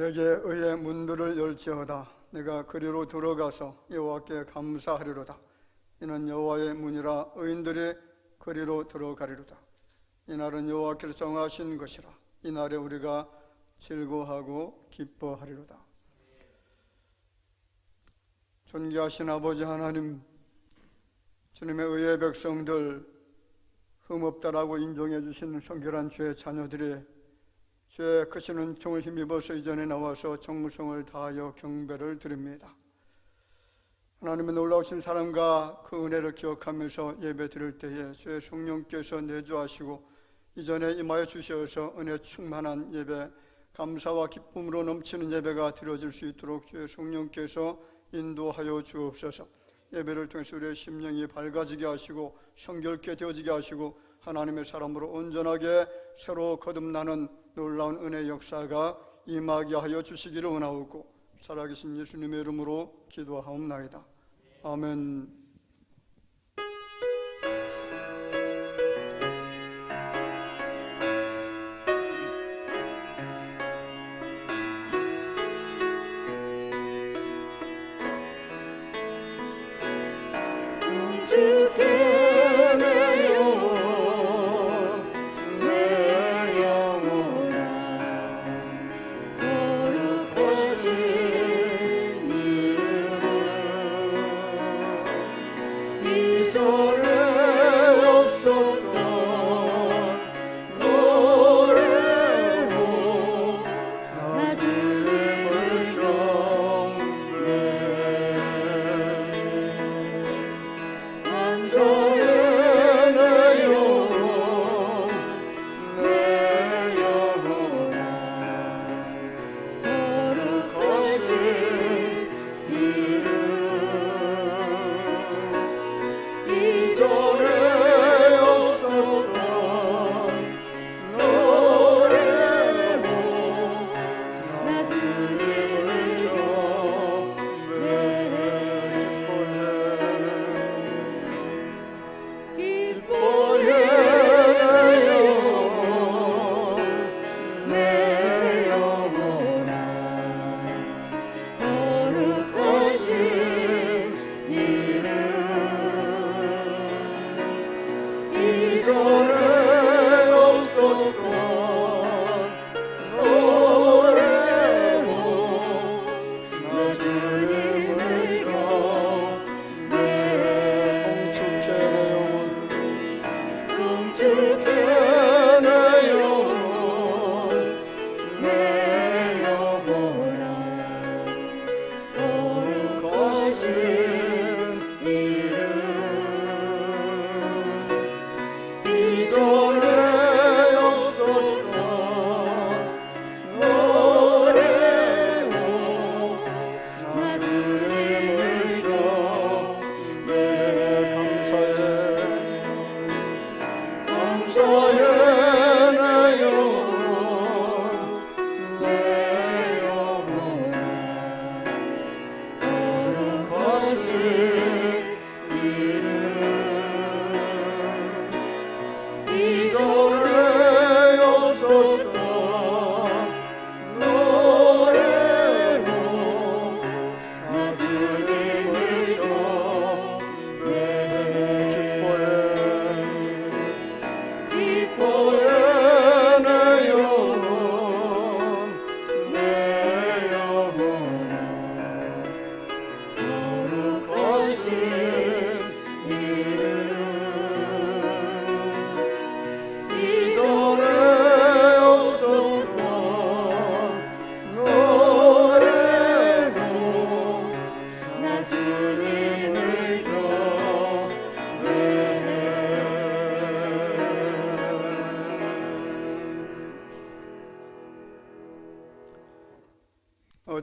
내게 의의 문들을 열지어다. 내가 그리로 들어가서 여호와께 감사하리로다. 이는 여호와의 문이라 의인들이 그리로 들어가리로다. 이날은 여호와께서 정하신 것이라. 이날에 우리가 즐거워하고 기뻐하리로다. 존귀하신 아버지 하나님, 주님의 의의 백성들, 흠없다라고 인정해 주신 성결한 주의 자녀들이 주의 크신 은총을 힘입어서 이전에 나와서 정성을 다하여 경배를 드립니다. 하나님의 놀라우신 사랑과 그 은혜를 기억하면서 예배 드릴 때에 주의 성령께서 내주하시고 이전에 임하여 주셔서 은혜 충만한 예배, 감사와 기쁨으로 넘치는 예배가 드려질 수 있도록 주의 성령께서 인도하여 주옵소서. 예배를 통해서 우리의 심령이 밝아지게 하시고 성결케 되어지게 하시고 하나님의 사람으로 온전하게 새로 거듭나는 놀라운 은혜의 역사가 임하게 하여 주시기를 원하옵고 살아계신 예수님의 이름으로 기도하옵나이다. 아멘.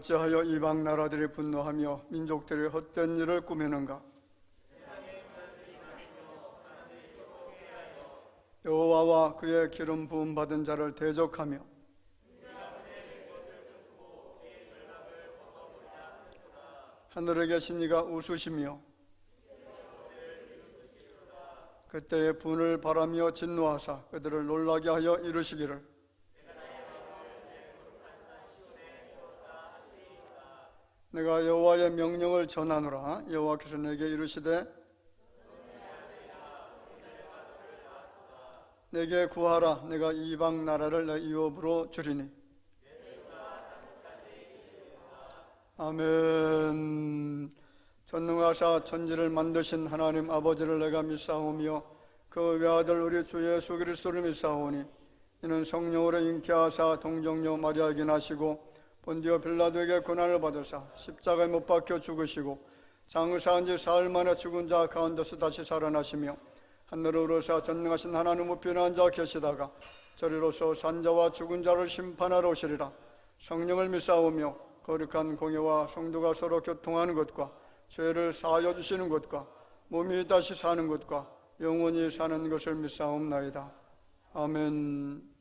어찌하여 이방 나라들이 분노하며 민족들이 헛된 일을 꾸미는가? 여호와와 그의 기름 부음 받은 자를 대적하며 하늘에 계신 이가 웃으시며 그때의 분을 바라며 진노하사 그들을 놀라게 하여 이르시기를 내가 여호와의 명령을 전하노라. 여호와께서 내게 이르시되 내게 구하라. 내가 이방 나라를 내 유업으로 주리니. 아멘. 전능하사 천지를 만드신 하나님 아버지를 내가 믿사오며 그 외아들 우리 주 예수 그리스도를 믿사오니 이는 성령으로 잉태하사 동정녀 마리아에게 나시고 본디오 빌라도에게 고난을 받으사 십자가에 못 박혀 죽으시고 장사한 지 사흘 만에 죽은 자 가운데서 다시 살아나시며 하늘로 오르사 전능하신 하나님 우편에 앉아 계시다가 저리로서 산자와 죽은 자를 심판하러 오시리라. 성령을 믿사오며 거룩한 공예와 성도가 서로 교통하는 것과 죄를 사하여 주시는 것과 몸이 다시 사는 것과 영원히 사는 것을 믿사옵나이다. 아멘.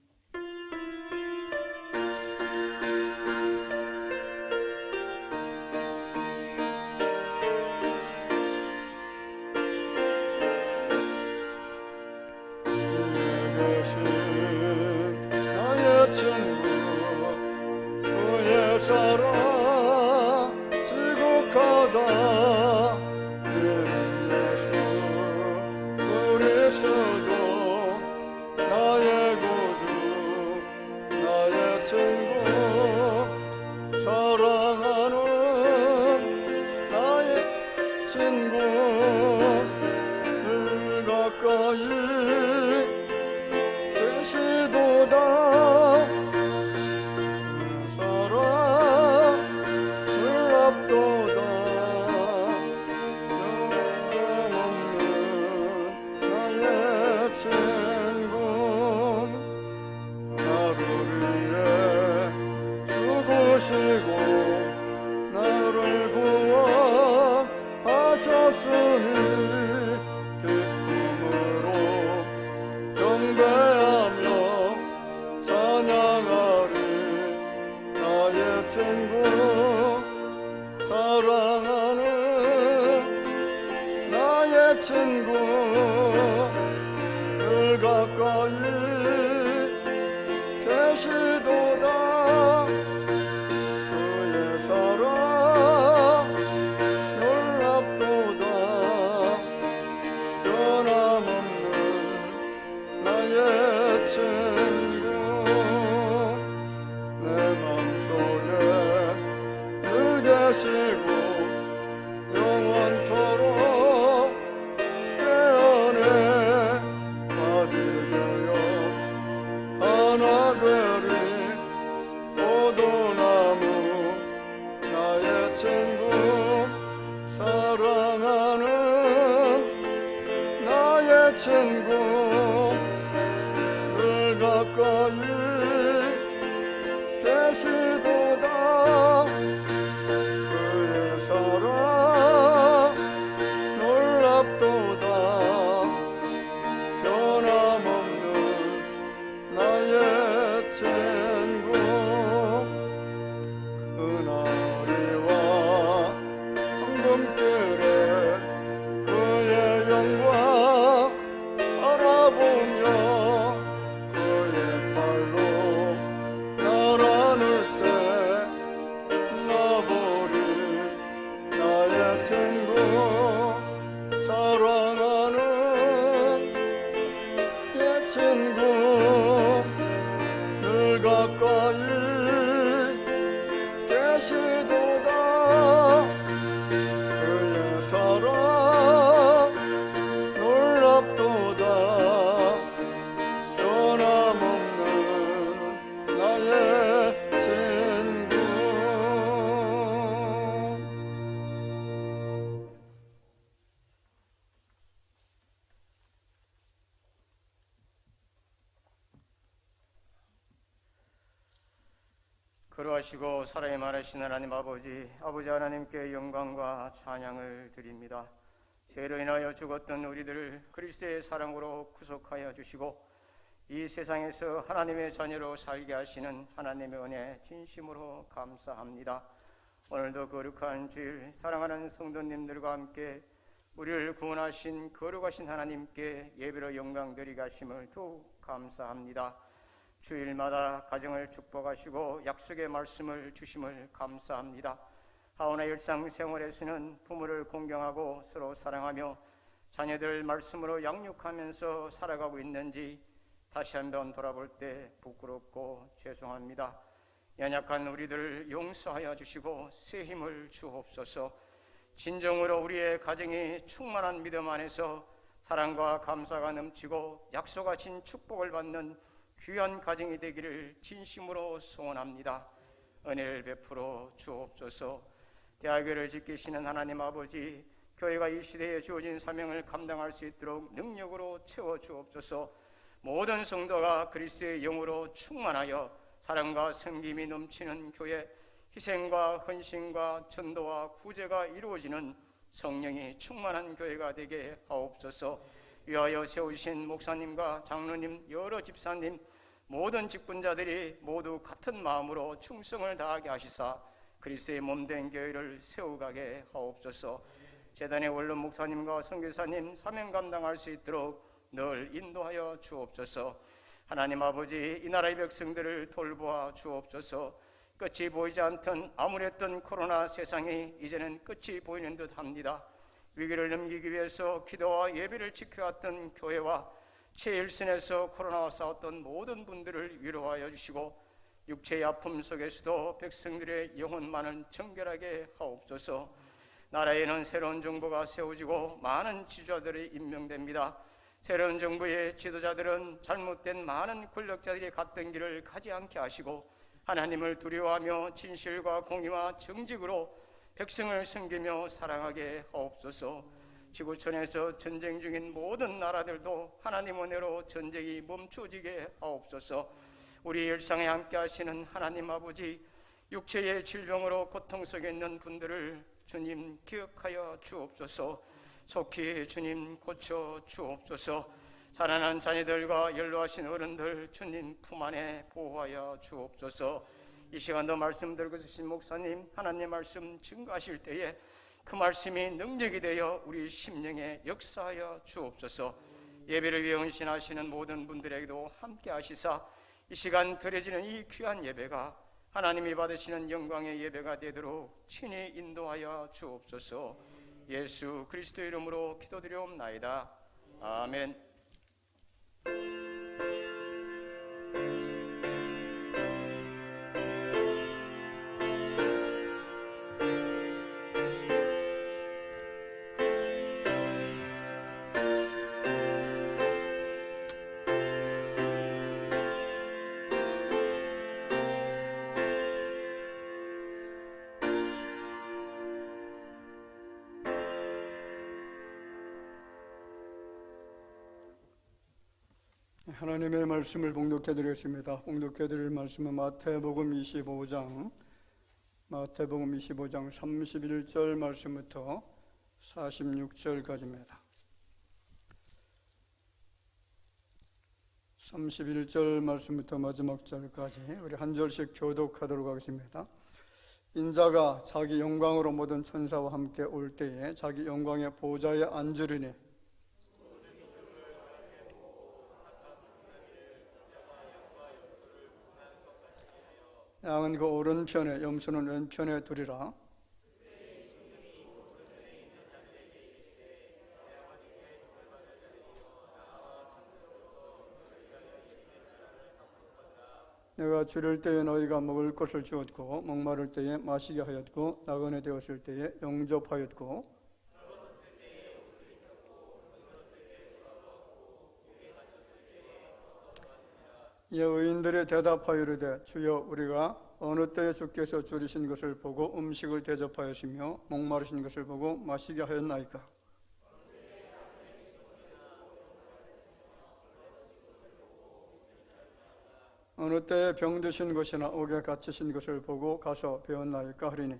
거룩하시고 살아에 말하신 하나님 아버지 하나님께 영광과 찬양을 드립니다. 죄로 인하여 죽었던 우리들을 그리스도의 사랑으로 구속하여 주시고 이 세상에서 하나님의 자녀로 살게 하시는 하나님의 은혜 진심으로 감사합니다. 오늘도 거룩한 주일 사랑하는 성도님들과 함께 우리를 구원하신 거룩하신 하나님께 예배로 영광드리게 하심을 더욱 감사합니다. 주일마다 가정을 축복하시고 약속의 말씀을 주심을 감사합니다. 하오나 일상생활에서는 부모를 공경하고 서로 사랑하며 자녀들 말씀으로 양육하면서 살아가고 있는지 다시 한번 돌아볼 때 부끄럽고 죄송합니다. 연약한 우리들을 용서하여 주시고 새 힘을 주옵소서. 진정으로 우리의 가정이 충만한 믿음 안에서 사랑과 감사가 넘치고 약속하신 축복을 받는 귀한 가정이 되기를 진심으로 소원합니다. 은혜를 베풀어 주옵소서. 대학교를 지키시는 하나님 아버지, 교회가 이 시대에 주어진 사명을 감당할 수 있도록 능력으로 채워 주옵소서. 모든 성도가 그리스도의 영으로 충만하여 사랑과 섬김이 넘치는 교회, 희생과 헌신과 전도와 구제가 이루어지는 성령이 충만한 교회가 되게 하옵소서. 위하여 세우신 목사님과 장로님, 여러 집사님, 모든 직분자들이 모두 같은 마음으로 충성을 다하게 하시사 그리스도의 몸된 교회를 세워가게 하옵소서. 재단의 원로 목사님과 선교사님 사명 감당할 수 있도록 늘 인도하여 주옵소서. 하나님 아버지, 이 나라의 백성들을 돌보아 주옵소서. 끝이 보이지 않던 암울했던 코로나 세상이 이제는 끝이 보이는 듯 합니다. 위기를 넘기기 위해서 기도와 예배를 지켜왔던 교회와 최일선에서 코로나와 싸웠던 모든 분들을 위로하여 주시고 육체의 아픔 속에서도 백성들의 영혼만을 정결하게 하옵소서. 나라에는 새로운 정부가 세워지고 많은 지도자들이 임명됩니다. 새로운 정부의 지도자들은 잘못된 많은 권력자들이 갔던 길을 가지 않게 하시고 하나님을 두려워하며 진실과 공의와 정직으로 백성을 섬기며 사랑하게 하옵소서. 지구촌에서 전쟁 중인 모든 나라들도 하나님 은혜로 전쟁이 멈춰지게 하옵소서. 우리 일상에 함께 하시는 하나님 아버지, 육체의 질병으로 고통 속에 있는 분들을 주님 기억하여 주옵소서. 속히 주님 고쳐 주옵소서. 자라난 자녀들과 연로하신 어른들 주님 품 안에 보호하여 주옵소서. 이 시간도 말씀 들고 계신 목사님, 하나님 말씀 증거하실 때에 그 말씀이 능력이 되어 우리 심령에 역사하여 주옵소서. 예배를 위해 헌신하시는 모든 분들에게도 함께 하시사 이 시간 드려지는 이 귀한 예배가 하나님이 받으시는 영광의 예배가 되도록 친히 인도하여 주옵소서. 예수 그리스도 이름으로 기도드리옵나이다. 아멘. 하나님의 말씀을 봉독해 드리겠습니다. 봉독해 드릴 말씀은 마태복음 25장 31절 말씀부터 46절까지입니다. 31절 말씀부터 마지막 절까지 우리 한 절씩 교독하도록 하겠습니다. 인자가 자기 영광으로 모든 천사와 함께 올 때에 자기 영광의 보좌에 앉으리니 양은 그 오른편에 염소는 왼편에 두리라. 내가 줄일 때에 너희가 먹을 것을 주었고 목마를 때에 마시게 하였고 나그네 되었을 때에 영접하였고 이 의인들이 대답하여 이르되 주여 우리가 어느 때에 주께서 줄이신 것을 보고 음식을 대접하였으며 목마르신 것을 보고 마시게 하였나이까. 어느 때에 병드신 것이나 옥에 갇히신 것을 보고 가서 배웠나이까 하리니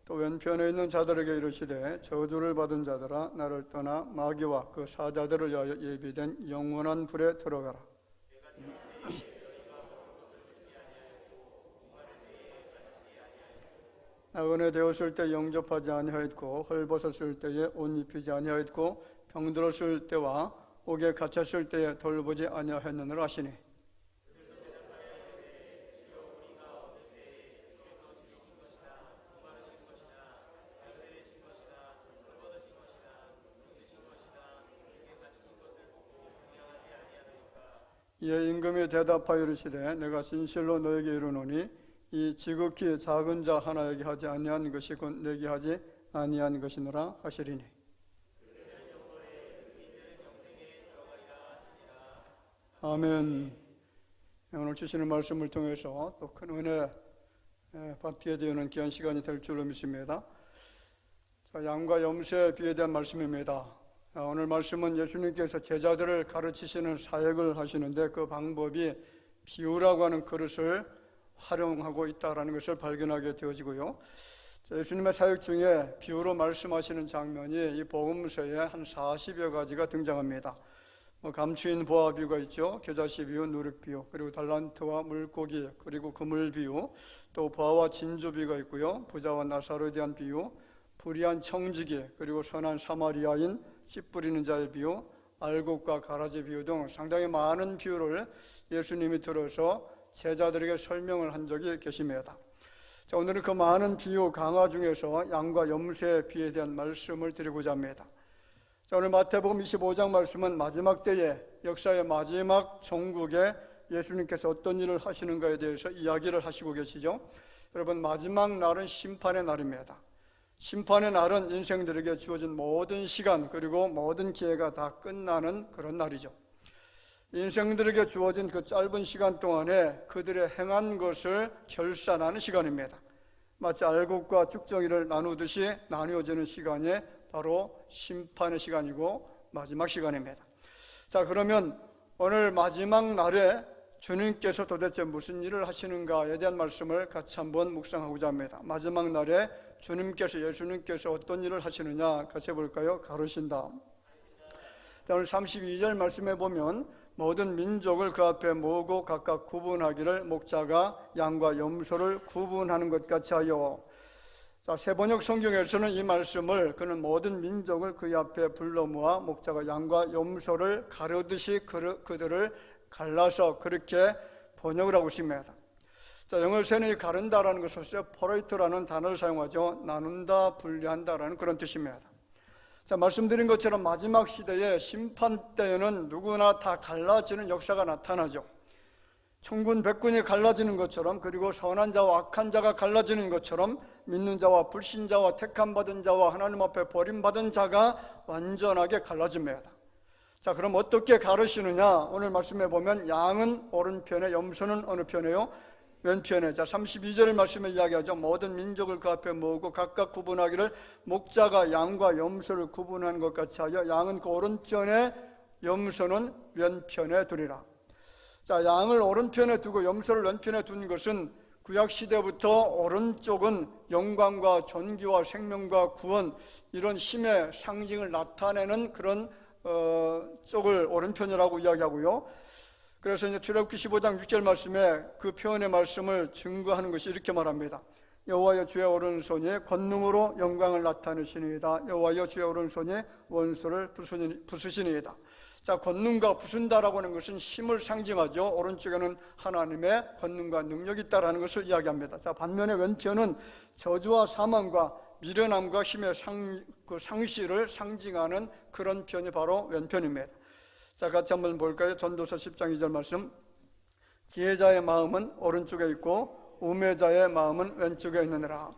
또 왼편에 있는 자들에게 이르시되 저주를 받은 자들아 나를 떠나 마귀와 그 사자들을 위하여 예비된 영원한 불에 들어가라. 나그네 되었을 때 영접하지 아니하였고 헐벗었을 때에 옷 입히지 아니하였고 병들었을 때와 옥에 갇혔을 때에 돌보지 아니하였느니라 하시니 이에 임금이 대답하여 이르시되 내가 진실로 너에게 이르노니 이 지극히 작은 자 하나에게 하지 아니한 것이 곧 내게 하지 아니한 것이니라 하시리니 아멘. 오늘 주시는 말씀을 통해서 또 큰 은혜 받게 되는 귀한 시간이 될 줄로 믿습니다. 자, 양과 염소의 비에 대한 말씀입니다. 오늘 말씀은 예수님께서 제자들을 가르치시는 사역을 하시는데 그 방법이 비유라고 하는 그릇을 활용하고 있다는 것을 발견하게 되어지고요. 예수님의 사역 중에 비유로 말씀하시는 장면이 이 복음서에 한 40여 가지가 등장합니다. 감추인 보화 비유가 있죠. 겨자씨 비유, 누룩 비유, 그리고 달란트와 물고기, 그리고 그물 비유, 또 보화와 진주 비유가 있고요. 부자와 나사로에 대한 비유, 불의한 청지기, 그리고 선한 사마리아인 씨 뿌리는 자의 비유, 알곡과 가라지 비유 등 상당히 많은 비유를 예수님이 들어서 제자들에게 설명을 한 적이 계십니다. 자, 오늘은 그 많은 비유 강화 중에서 양과 염소의 비유에 대한 말씀을 드리고자 합니다. 자, 오늘 마태복음 25장 말씀은 마지막 때에 역사의 마지막 종국에 예수님께서 어떤 일을 하시는가에 대해서 이야기를 하시고 계시죠. 여러분, 마지막 날은 심판의 날입니다. 심판의 날은 인생들에게 주어진 모든 시간 그리고 모든 기회가 다 끝나는 그런 날이죠. 인생들에게 주어진 그 짧은 시간 동안에 그들의 행한 것을 결산하는 시간입니다. 마치 알곡과 쭉정이를 나누듯이 나누어지는 시간이 바로 심판의 시간이고 마지막 시간입니다. 자, 그러면 오늘 마지막 날에 주님께서 도대체 무슨 일을 하시는가에 대한 말씀을 같이 한번 묵상하고자 합니다. 마지막 날에 예수님께서 어떤 일을 하시느냐 같이 볼까요? 가르신다. 자, 오늘 32절 말씀에 보면 모든 민족을 그 앞에 모으고 각각 구분하기를 목자가 양과 염소를 구분하는 것 같이 하여. 자, 세번역 성경에서는 이 말씀을 그는 모든 민족을 그 앞에 불러 모아 목자가 양과 염소를 가르듯이 그들을 갈라서 그렇게 번역을 하고 있습니다. 자, 영어에서는 이 가른다라는 것을 separate라는 단어를 사용하죠. 나눈다, 분리한다라는 그런 뜻입니다. 자, 말씀드린 것처럼 마지막 시대에 심판 때에는 누구나 다 갈라지는 역사가 나타나죠. 천군 백군이 갈라지는 것처럼, 그리고 선한 자와 악한 자가 갈라지는 것처럼 믿는 자와 불신자와 택함받은 자와 하나님 앞에 버림받은 자가 완전하게 갈라집니다. 자, 그럼 어떻게 가르시느냐? 오늘 말씀해 보면 양은 오른편에, 염소는 어느 편에요? 왼편에. 자, 32절 말씀에 이야기하죠. 모든 민족을 그 앞에 모으고 각각 구분하기를 목자가 양과 염소를 구분하는 것 같이 하여 양은 그 오른편에, 염소는 왼편에 두리라. 자, 양을 오른편에 두고 염소를 왼편에 둔 것은 구약시대부터 오른쪽은 영광과 존귀와 생명과 구원, 이런 힘의 상징을 나타내는 그런 쪽을 오른편이라고 이야기하고요. 그래서 이제 출애굽기 15장 6절 말씀에 그 표현의 말씀을 증거하는 것이 이렇게 말합니다. 여호와여 주의 오른손이 권능으로 영광을 나타내시니이다. 여호와여 주의 오른손이 원수를 부수시니이다. 자, 권능과 부순다라고 하는 것은 힘을 상징하죠. 오른쪽에는 하나님의 권능과 능력이 있다라는 것을 이야기합니다. 자, 반면에 왼편은 저주와 사망과 미련함과 힘의 상실을 상징하는 그런 편이 바로 왼편입니다. 자, 같이 한번 볼까요? 전도서 10장 2절 말씀. 지혜자의 마음은 오른쪽에 있고 우매자의 마음은 왼쪽에 있느니라.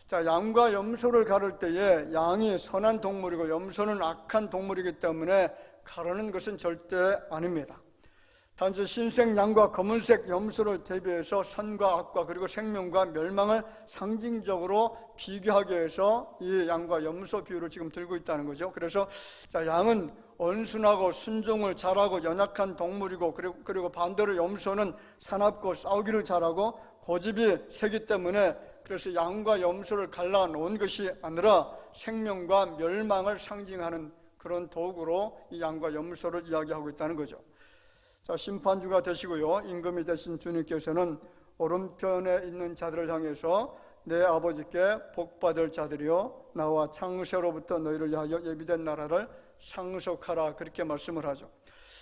자, 양과 염소를 가를 때에 양이 선한 동물이고 염소는 악한 동물이기 때문에 가르는 것은 절대 아닙니다. 단지 흰색 양과 검은색 염소를 대비해서 선과 악과 그리고 생명과 멸망을 상징적으로 비교하기 위해서 이 양과 염소 비유를 지금 들고 있다는 거죠. 그래서 자, 양은 온순하고 순종을 잘하고 연약한 동물이고, 그리고 반대로 염소는 사납고 싸우기를 잘하고 고집이 세기 때문에, 그래서 양과 염소를 갈라놓은 것이 아니라 생명과 멸망을 상징하는 그런 도구로 이 양과 염소를 이야기하고 있다는 거죠. 자, 심판주가 되시고요, 임금이 되신 주님께서는 오른편에 있는 자들을 향해서 내 아버지께 복받을 자들이여 나와 창세로부터 너희를 위하여 예비된 나라를 상속하라, 그렇게 말씀을 하죠.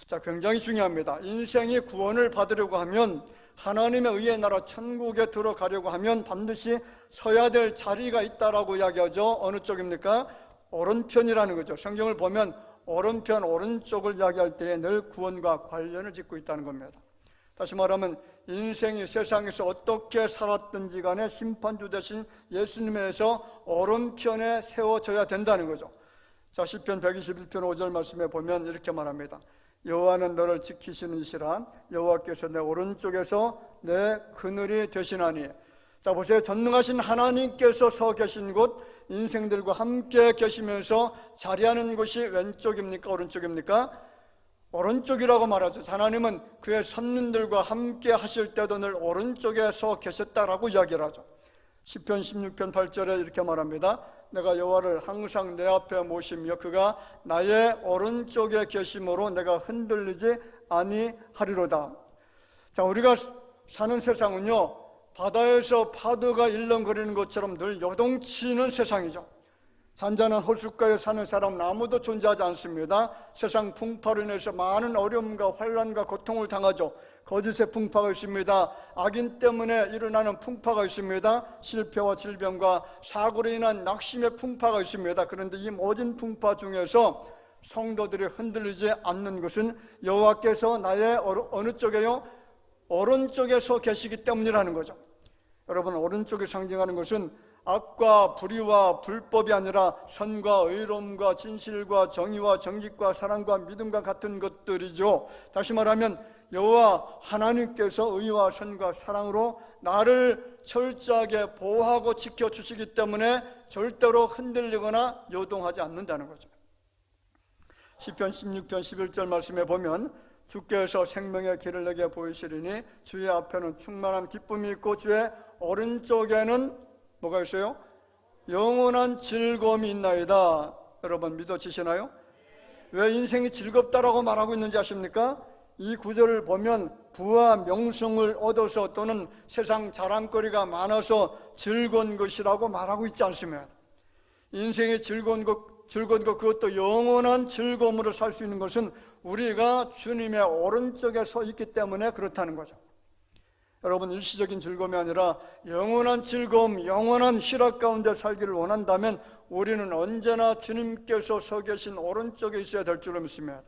자, 굉장히 중요합니다. 인생이 구원을 받으려고 하면, 하나님의 의의 나라 천국에 들어가려고 하면 반드시 서야 될 자리가 있다라고 이야기하죠. 어느 쪽입니까? 오른편이라는 거죠. 성경을 보면 오른편, 오른쪽을 이야기할 때에 늘 구원과 관련을 짓고 있다는 겁니다. 다시 말하면 인생이 세상에서 어떻게 살았든지 간에 심판주 되신 예수님에서 오른편에 세워져야 된다는 거죠. 자, 시편 121편 5절 말씀에 보면 이렇게 말합니다. 여호와는 너를 지키시는 이시라. 여호와께서 내 오른쪽에서 내 그늘이 되시나니. 자, 보세요. 전능하신 하나님께서 서 계신 곳, 인생들과 함께 계시면서 자리하는 곳이 왼쪽입니까, 오른쪽입니까? 오른쪽이라고 말하죠. 하나님은 그의 선민들과 함께 하실 때도 늘 오른쪽에 서 계셨다라고 이야기를 하죠. 시편 16편 8절에 이렇게 말합니다. 내가 여호와를 항상 내 앞에 모시며 그가 나의 오른쪽에 계심으로 내가 흔들리지 아니하리로다. 자, 우리가 사는 세상은요, 바다에서 파도가 일렁거리는 것처럼 늘 요동치는 세상이죠. 잔잔한 호숫가에 사는 사람은 아무도 존재하지 않습니다. 세상 풍파로 인해서 많은 어려움과 환난과 고통을 당하죠. 거짓의 풍파가 있습니다. 악인 때문에 일어나는 풍파가 있습니다. 실패와 질병과 사고로 인한 낙심의 풍파가 있습니다. 그런데 이 모든 풍파 중에서 성도들이 흔들리지 않는 것은 여호와께서 나의 어느 쪽에요? 오른쪽에 서 계시기 때문이라는 거죠. 여러분, 오른쪽이 상징하는 것은 악과 불의와 불법이 아니라 선과 의로움과 진실과 정의와 정직과 사랑과 믿음과 같은 것들이죠. 다시 말하면 여호와 하나님께서 의와 선과 사랑으로 나를 철저하게 보호하고 지켜주시기 때문에 절대로 흔들리거나 요동하지 않는다는 거죠. 시편 16편 11절 말씀에 보면 주께서 생명의 길을 내게 보이시리니 주의 앞에는 충만한 기쁨이 있고 주의 오른쪽에는 뭐가 있어요? 영원한 즐거움이 있나이다. 여러분 믿어지시나요? 왜 인생이 즐겁다라고 말하고 있는지 아십니까? 이 구절을 보면 부와 명성을 얻어서 또는 세상 자랑거리가 많아서 즐거운 것이라고 말하고 있지 않습니다. 인생이 즐거운 것, 그것도 영원한 즐거움으로 살 수 있는 것은 우리가 주님의 오른쪽에 서 있기 때문에 그렇다는 거죠. 여러분, 일시적인 즐거움이 아니라 영원한 즐거움, 영원한 희락 가운데 살기를 원한다면 우리는 언제나 주님께서 서 계신 오른쪽에 있어야 될 줄로 믿습니다.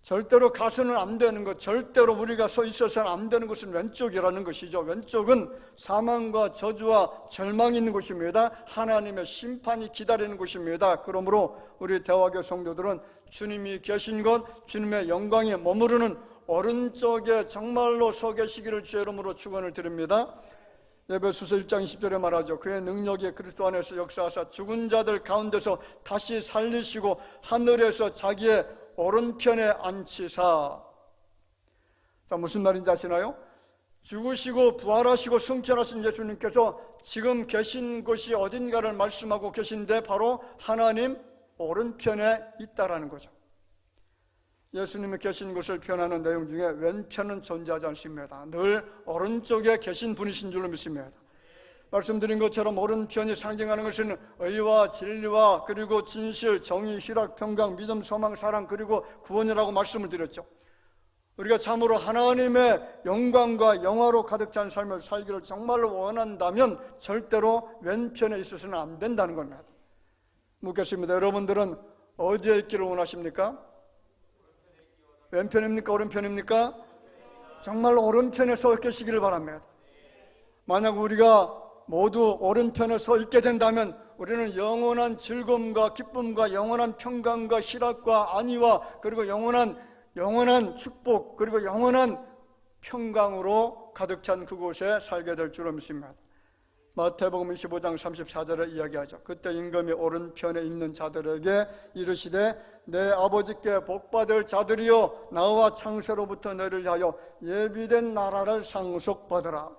절대로 가서는 안 되는 것, 절대로 우리가 서 있어서는 안 되는 것은 왼쪽이라는 것이죠. 왼쪽은 사망과 저주와 절망이 있는 곳입니다. 하나님의 심판이 기다리는 곳입니다. 그러므로 우리 대화교 성도들은 주님이 계신 곳, 주님의 영광이 머무르는 오른쪽에 정말로 서 계시기를 주의 이름으로 축원을 드립니다. 에베소서 1장 20절에 말하죠. 그의 능력이 그리스도 안에서 역사하사 죽은 자들 가운데서 다시 살리시고 하늘에서 자기의 오른편에 앉히사. 자, 무슨 말인지 아시나요? 죽으시고 부활하시고 승천하신 예수님께서 지금 계신 곳이 어딘가를 말씀하고 계신데 바로 하나님 오른편에 있다라는 거죠. 예수님이 계신 곳을 표현하는 내용 중에 왼편은 존재하지 않습니다. 늘 오른쪽에 계신 분이신 줄로 믿습니다. 말씀드린 것처럼 오른편이 상징하는 것은 의와 진리와 그리고 진실, 정의, 희락, 평강, 믿음, 소망, 사랑 그리고 구원이라고 말씀을 드렸죠. 우리가 참으로 하나님의 영광과 영화로 가득 찬 삶을 살기를 정말로 원한다면 절대로 왼편에 있어서는 안 된다는 겁니다. 묻겠습니다. 여러분들은 어디에 있기를 원하십니까? 왼편입니까? 오른편입니까? 정말로 오른편에 서 계시기를 바랍니다. 만약 우리가 모두 오른편에 서 있게 된다면 우리는 영원한 즐거움과 기쁨과 영원한 평강과 희락과 안위와 그리고 영원한 축복 그리고 영원한 평강으로 가득 찬 그곳에 살게 될 줄로 믿습니다. 마태복음 25장 34절에 이야기하죠. 그때 임금이 오른편에 있는 자들에게 이르시되 내 아버지께 복받을 자들이여 나와 창세로부터 너를 위하여 예비된 나라를 상속받으라.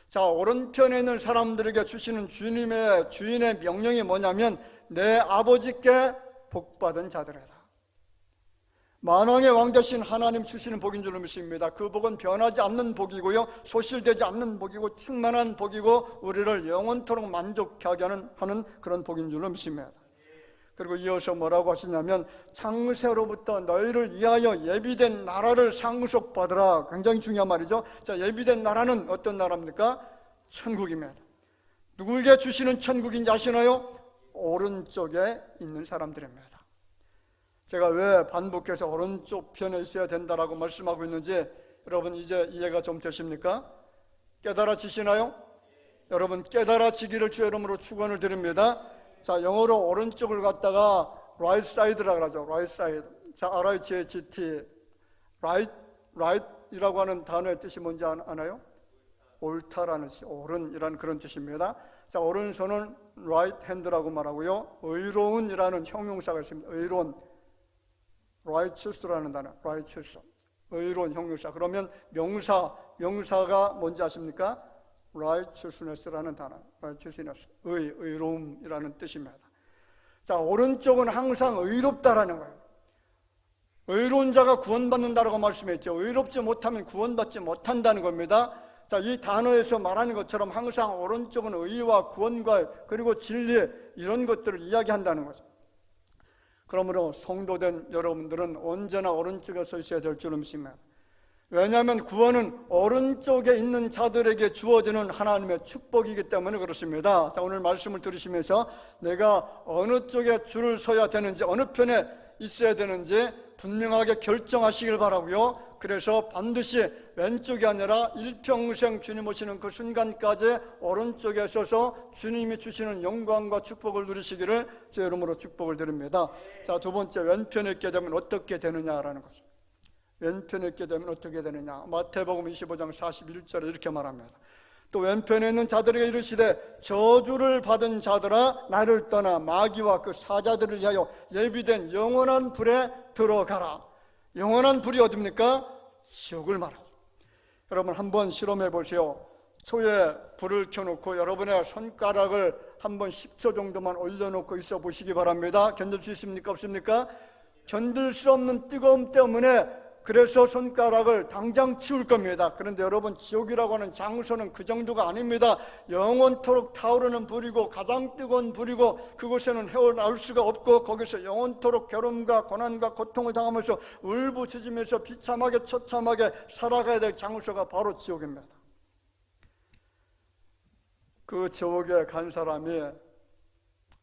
자, 오른편에 있는 사람들에게 주시는 주인의 명령이 뭐냐면 내 아버지께 복받은 자들이라. 만왕의 왕 되신 하나님 주시는 복인 줄로 믿습니다. 그 복은 변하지 않는 복이고요, 소실되지 않는 복이고 충만한 복이고 우리를 영원토록 만족하게 하는 그런 복인 줄로 믿습니다. 그리고 이어서 뭐라고 하시냐면 창세로부터 너희를 위하여 예비된 나라를 상속받으라. 굉장히 중요한 말이죠. 자, 예비된 나라는 어떤 나라입니까? 천국입니다. 누구에게 주시는 천국인지 아시나요? 오른쪽에 있는 사람들입니다. 제가 왜 반복해서 오른쪽 편에 있어야 된다라고 말씀하고 있는지 여러분 이제 이해가 좀 되십니까? 깨달아지시나요? 여러분 깨달아지기를 주의 이름으로 축원을 드립니다. 자, 영어로 오른쪽을 갖다가 right side라고 그러죠. right side. 자, R-I-G-H-T right이라고 하는 단어의 뜻이 뭔지 아나요? 옳다라는 뜻, 옳은이라는 그런 뜻입니다. 자, 오른손은 right hand라고 말하고요. 의로운이라는 형용사가 있습니다. 의로운, righteous라는 단어, righteous, 의로운 형용사. 그러면 명사가 뭔지 아십니까? righteousness라는 단어, righteousness, 의로움이라는 뜻입니다. 자, 오른쪽은 항상 의롭다라는 거예요. 의로운 자가 구원받는다라고 말씀했죠. 의롭지 못하면 구원받지 못한다는 겁니다. 자, 이 단어에서 말하는 것처럼 항상 오른쪽은 의와 구원과 그리고 진리 이런 것들을 이야기한다는 거죠. 그러므로 성도된 여러분들은 언제나 오른쪽에 서 있어야 될 줄 믿습니다. 왜냐하면 구원은 오른쪽에 있는 자들에게 주어지는 하나님의 축복이기 때문에 그렇습니다. 자, 오늘 말씀을 들으시면서 내가 어느 쪽에 줄을 서야 되는지, 어느 편에 있어야 되는지 분명하게 결정하시길 바라고요. 그래서 반드시 왼쪽이 아니라 일평생 주님 오시는 그 순간까지 오른쪽에 서서 주님이 주시는 영광과 축복을 누리시기를 제 이름으로 축복을 드립니다. 자, 두 번째, 왼편에 있게 되면 어떻게 되느냐라는 거죠. 왼편에 있게 되면 어떻게 되느냐. 마태복음 25장 41절에 이렇게 말합니다. 또 왼편에 있는 자들에게 이르시되 저주를 받은 자들아 나를 떠나 마귀와 그 사자들을 위하여 예비된 영원한 불에 들어가라. 영원한 불이 어디입니까? 지옥을 말합니다. 여러분 한번 실험해 보세요. 초에 불을 켜놓고 여러분의 손가락을 한번 10초 정도만 올려놓고 있어 보시기 바랍니다. 견딜 수 있습니까? 없습니까? 견딜 수 없는 뜨거움 때문에 그래서 손가락을 당장 치울 겁니다. 그런데 여러분 지옥이라고 하는 장소는 그 정도가 아닙니다. 영원토록 타오르는 불이고 가장 뜨거운 불이고 그곳에는 헤어나올 수가 없고 거기서 영원토록 괴로움과 고난과 고통을 당하면서 울부짖으면서 비참하게 처참하게 살아가야 될 장소가 바로 지옥입니다. 그 지옥에 간 사람이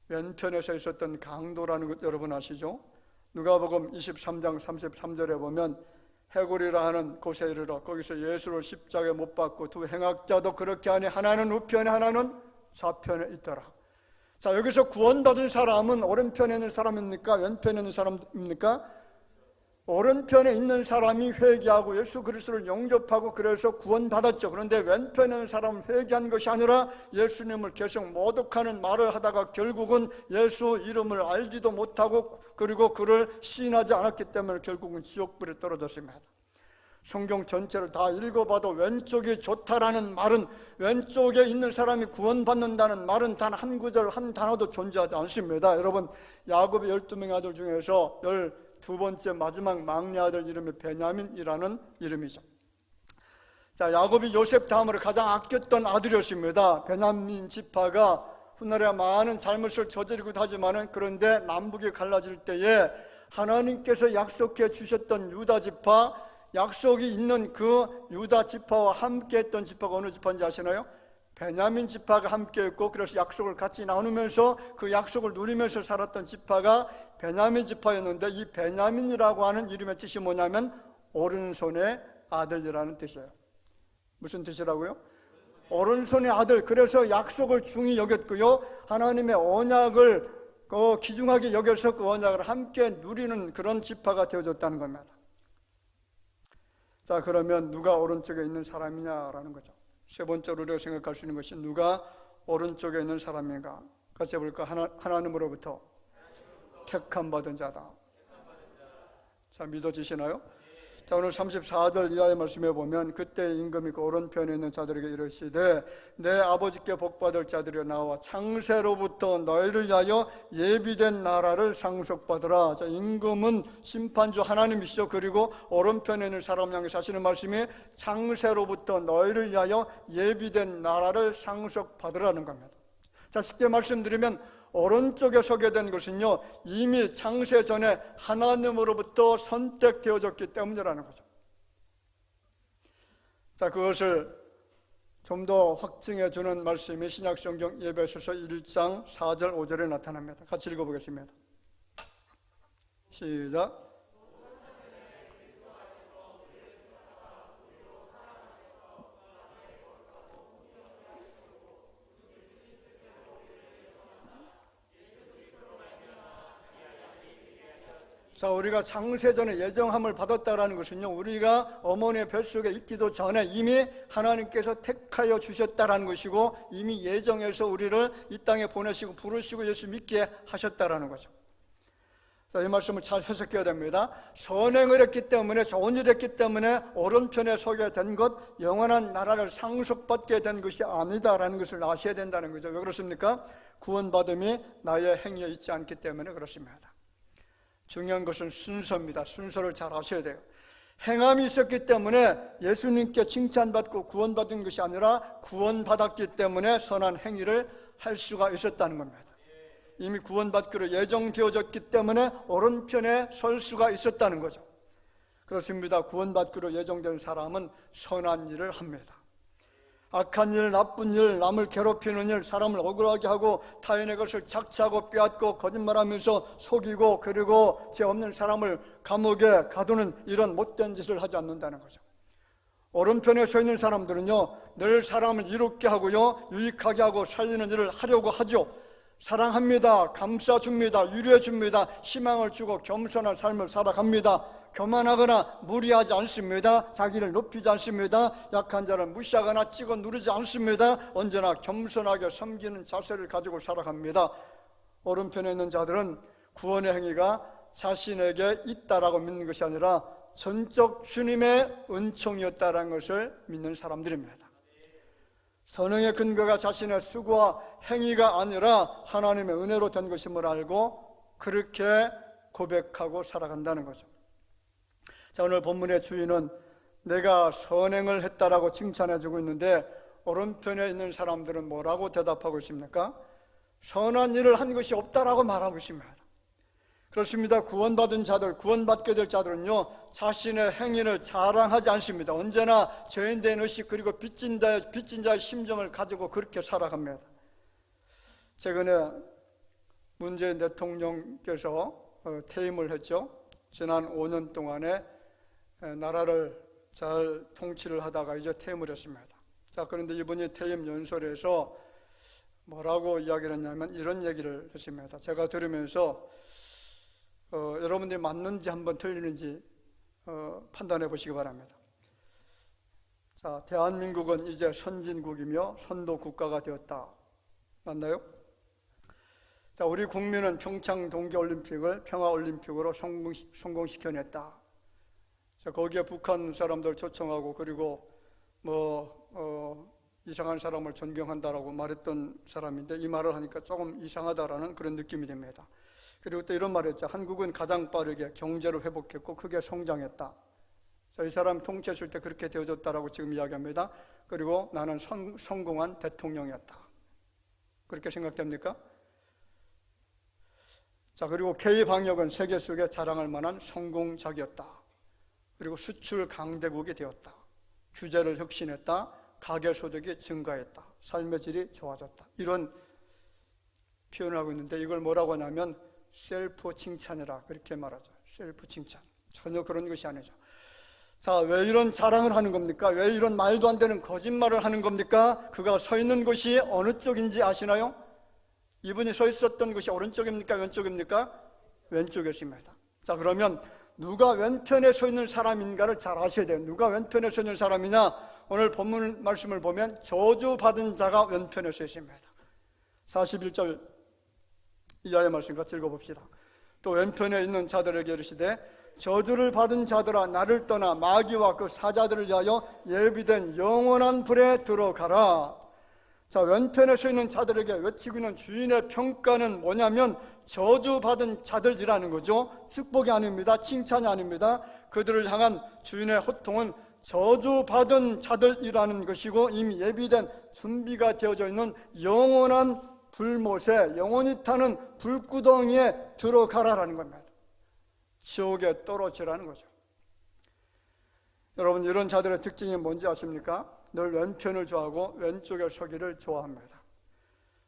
왼편에 서 있었던 강도라는 것 여러분 아시죠? 누가복음 23장 33절에 보면 해골이라 하는 곳에 이르러 거기서 예수를 십자가에 못 박고 두 행악자도 그렇게 하니 하나는 우편에 하나는 좌편에 있더라. 자, 여기서 구원받은 사람은 오른편에 있는 사람입니까? 왼편에 있는 사람입니까? 오른편에 있는 사람이 회개하고 예수 그리스도를 영접하고 그래서 구원받았죠. 그런데 왼편에 있는 사람은 회개한 것이 아니라 예수님을 계속 모독하는 말을 하다가 결국은 예수 이름을 알지도 못하고 그리고 그를 시인하지 않았기 때문에 결국은 지옥불에 떨어졌습니다. 성경 전체를 다 읽어봐도 왼쪽이 좋다라는 말은, 왼쪽에 있는 사람이 구원받는다는 말은 단 한 구절 한 단어도 존재하지 않습니다. 여러분 야곱의 12명의 아들 중에서 12번째 마지막 막내 아들 이름이 베냐민이라는 이름이죠. 자, 야곱이 요셉 다음으로 가장 아꼈던 아들이었습니다. 베냐민 지파가 훗날에 많은 잘못을 저지르기도 하지만은 그런데 남북이 갈라질 때에 하나님께서 약속해 주셨던 유다 지파, 약속이 있는 그 유다 지파와 함께 했던 지파가 어느 지파인지 아시나요? 베냐민 지파가 함께 했고 그래서 약속을 같이 나누면서 그 약속을 누리면서 살았던 지파가 베냐민 지파였는데 이 베냐민이라고 하는 이름의 뜻이 뭐냐면 오른손의 아들이라는 뜻이에요. 무슨 뜻이라고요? 오른손의 아들. 그래서 약속을 중히 여겼고요, 하나님의 언약을 귀중하게 여겨서 그 언약을 함께 누리는 그런 지파가 되어졌다는 겁니다. 자, 그러면 누가 오른쪽에 있는 사람이냐라는 거죠. 세 번째로 우리가 생각할 수 있는 것이 누가 오른쪽에 있는 사람인가. 같이 해볼까? 하나님으로부터 택함 받은 자다. 자, 믿어지시나요? 자, 오늘 34절 이하의 말씀에 보면 그때 임금이 그 오른편에 있는 자들에게 이르시되 내 아버지께 복받을 자들이 나와 창세로부터 너희를 위하여 예비된 나라를 상속받으라. 자, 임금은 심판주 하나님이시죠. 그리고 오른편에 있는 사람 향해서 하시는 말씀이 창세로부터 너희를 위하여 예비된 나라를 상속받으라는 겁니다. 자, 쉽게 말씀드리면 오른쪽에 서게 된 것은요, 이미 창세 전에 하나님으로부터 선택되어졌기 때문이라는 거죠. 자, 그것을 좀 더 확증해 주는 말씀이 신약성경 에베소서 1장 4절 5절에 나타납니다. 같이 읽어보겠습니다. 시작. 자, 우리가 창세전에 예정함을 받았다라는 것은요, 우리가 어머니의 뱃속에 있기도 전에 이미 하나님께서 택하여 주셨다라는 것이고, 이미 예정해서 우리를 이 땅에 보내시고 부르시고 예수 믿게 하셨다라는 거죠. 자, 이 말씀을 잘 해석해야 됩니다. 선행을 했기 때문에, 좋은 일을 했기 때문에 오른편에 서게 된 것, 영원한 나라를 상속받게 된 것이 아니다라는 것을 아셔야 된다는 거죠. 왜 그렇습니까? 구원받음이 나의 행위에 있지 않기 때문에 그렇습니다. 중요한 것은 순서입니다. 순서를 잘 아셔야 돼요. 행함이 있었기 때문에 예수님께 칭찬받고 구원받은 것이 아니라 구원받았기 때문에 선한 행위를 할 수가 있었다는 겁니다. 이미 구원받기로 예정되어졌기 때문에 오른편에 설 수가 있었다는 거죠. 그렇습니다. 구원받기로 예정된 사람은 선한 일을 합니다. 악한 일, 나쁜 일, 남을 괴롭히는 일, 사람을 억울하게 하고 타인의 것을 착취하고 빼앗고 거짓말하면서 속이고, 그리고 죄 없는 사람을 감옥에 가두는 이런 못된 짓을 하지 않는다는 거죠. 오른편에 서 있는 사람들은요, 늘 사람을 이롭게 하고요, 유익하게 하고 살리는 일을 하려고 하죠. 사랑합니다. 감싸줍니다. 유려해줍니다. 희망을 주고 겸손한 삶을 살아갑니다. 교만하거나 무리하지 않습니다. 자기를 높이지 않습니다. 약한 자를 무시하거나 찍어 누르지 않습니다. 언제나 겸손하게 섬기는 자세를 가지고 살아갑니다. 오른편에 있는 자들은 구원의 행위가 자신에게 있다라고 믿는 것이 아니라 전적 주님의 은총이었다라는 것을 믿는 사람들입니다. 선행의 근거가 자신의 수고와 행위가 아니라 하나님의 은혜로 된 것임을 알고 그렇게 고백하고 살아간다는 거죠. 자, 오늘 본문의 주인은 내가 선행을 했다라고 칭찬해주고 있는데, 오른편에 있는 사람들은 뭐라고 대답하고 있습니까? 선한 일을 한 것이 없다라고 말하고 있습니다. 그렇습니다. 구원받은 자들, 구원받게 될 자들은요, 자신의 행위를 자랑하지 않습니다. 언제나 죄인된 의식, 그리고 빚진 자의 심정을 가지고 그렇게 살아갑니다. 최근에 문재인 대통령께서 퇴임을 했죠. 지난 5년 동안에 나라를 잘 통치를 하다가 이제 퇴임을 했습니다. 자, 그런데 이분이 퇴임 연설에서 뭐라고 이야기를 했냐면 이런 얘기를 했습니다. 제가 들으면서 여러분들이 맞는지 한번 틀리는지 판단해 보시기 바랍니다. 자, 대한민국은 이제 선진국이며 선도 국가가 되었다. 맞나요? 자, 우리 국민은 평창 동계올림픽을 평화올림픽으로 성공시켜냈다. 자, 거기에 북한 사람들 초청하고, 그리고 이상한 사람을 존경한다라고 말했던 사람인데, 이 말을 하니까 조금 이상하다라는 그런 느낌이 됩니다. 그리고 또 이런 말을 했죠. 한국은 가장 빠르게 경제를 회복했고 크게 성장했다. 자, 이 사람 통치했을 때 그렇게 되어졌다라고 지금 이야기합니다. 그리고 나는 성공한 대통령이었다. 그렇게 생각됩니까? 자, 그리고 K방역은 세계 속에 자랑할 만한 성공작이었다. 그리고 수출 강대국이 되었다. 규제를 혁신했다. 가계소득이 증가했다. 삶의 질이 좋아졌다. 이런 표현을 하고 있는데, 이걸 뭐라고 하냐면 셀프 칭찬이라 그렇게 말하죠. 셀프 칭찬. 전혀 그런 것이 아니죠. 자, 왜 이런 자랑을 하는 겁니까? 왜 이런 말도 안 되는 거짓말을 하는 겁니까? 그가 서 있는 곳이 어느 쪽인지 아시나요? 이분이 서 있었던 곳이 오른쪽입니까? 왼쪽입니까? 왼쪽이었습니다. 자, 그러면 누가 왼편에 서 있는 사람인가를 잘 아셔야 돼요. 누가 왼편에 서 있는 사람이냐? 오늘 본문 말씀을 보면 저주받은 자가 왼편에 서 있습니다. 41절 이하의 말씀 같이 읽어봅시다. 또 왼편에 있는 자들에게 이르시되 저주를 받은 자들아, 나를 떠나 마귀와 그 사자들을 위하여 예비된 영원한 불에 들어가라. 자, 왼편에 서 있는 자들에게 외치고 있는 주인의 평가는 뭐냐면 저주받은 자들이라는 거죠. 축복이 아닙니다. 칭찬이 아닙니다. 그들을 향한 주인의 호통은 저주받은 자들이라는 것이고, 이미 예비된 준비가 되어져 있는 영원한 불못에 영원히 타는 불구덩이에 들어가라라는 겁니다. 지옥에 떨어지라는 거죠. 여러분, 이런 자들의 특징이 뭔지 아십니까? 늘 왼편을 좋아하고 왼쪽에 서기를 좋아합니다.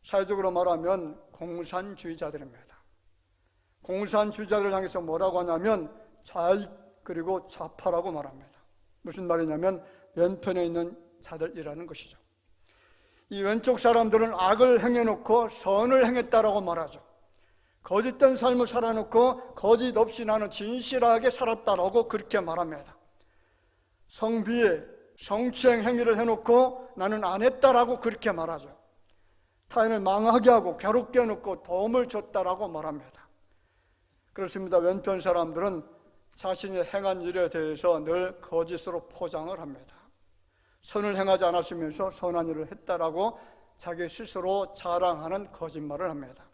사회적으로 말하면 공산주의자들입니다. 공산주의자들을 향해서 뭐라고 하냐면 좌익 그리고 좌파라고 말합니다. 무슨 말이냐면 왼편에 있는 자들이라는 것이죠. 이 왼쪽 사람들은 악을 행해놓고 선을 행했다라고 말하죠. 거짓된 삶을 살아놓고 거짓 없이 나는 진실하게 살았다라고 그렇게 말합니다. 성비에 성추행 행위를 해놓고 나는 안 했다라고 그렇게 말하죠. 타인을 망하게 하고 괴롭게 해놓고 도움을 줬다라고 말합니다. 그렇습니다. 왼편 사람들은 자신이 행한 일에 대해서 늘 거짓으로 포장을 합니다. 선을 행하지 않았으면서 선한 일을 했다라고 자기 스스로 자랑하는 거짓말을 합니다.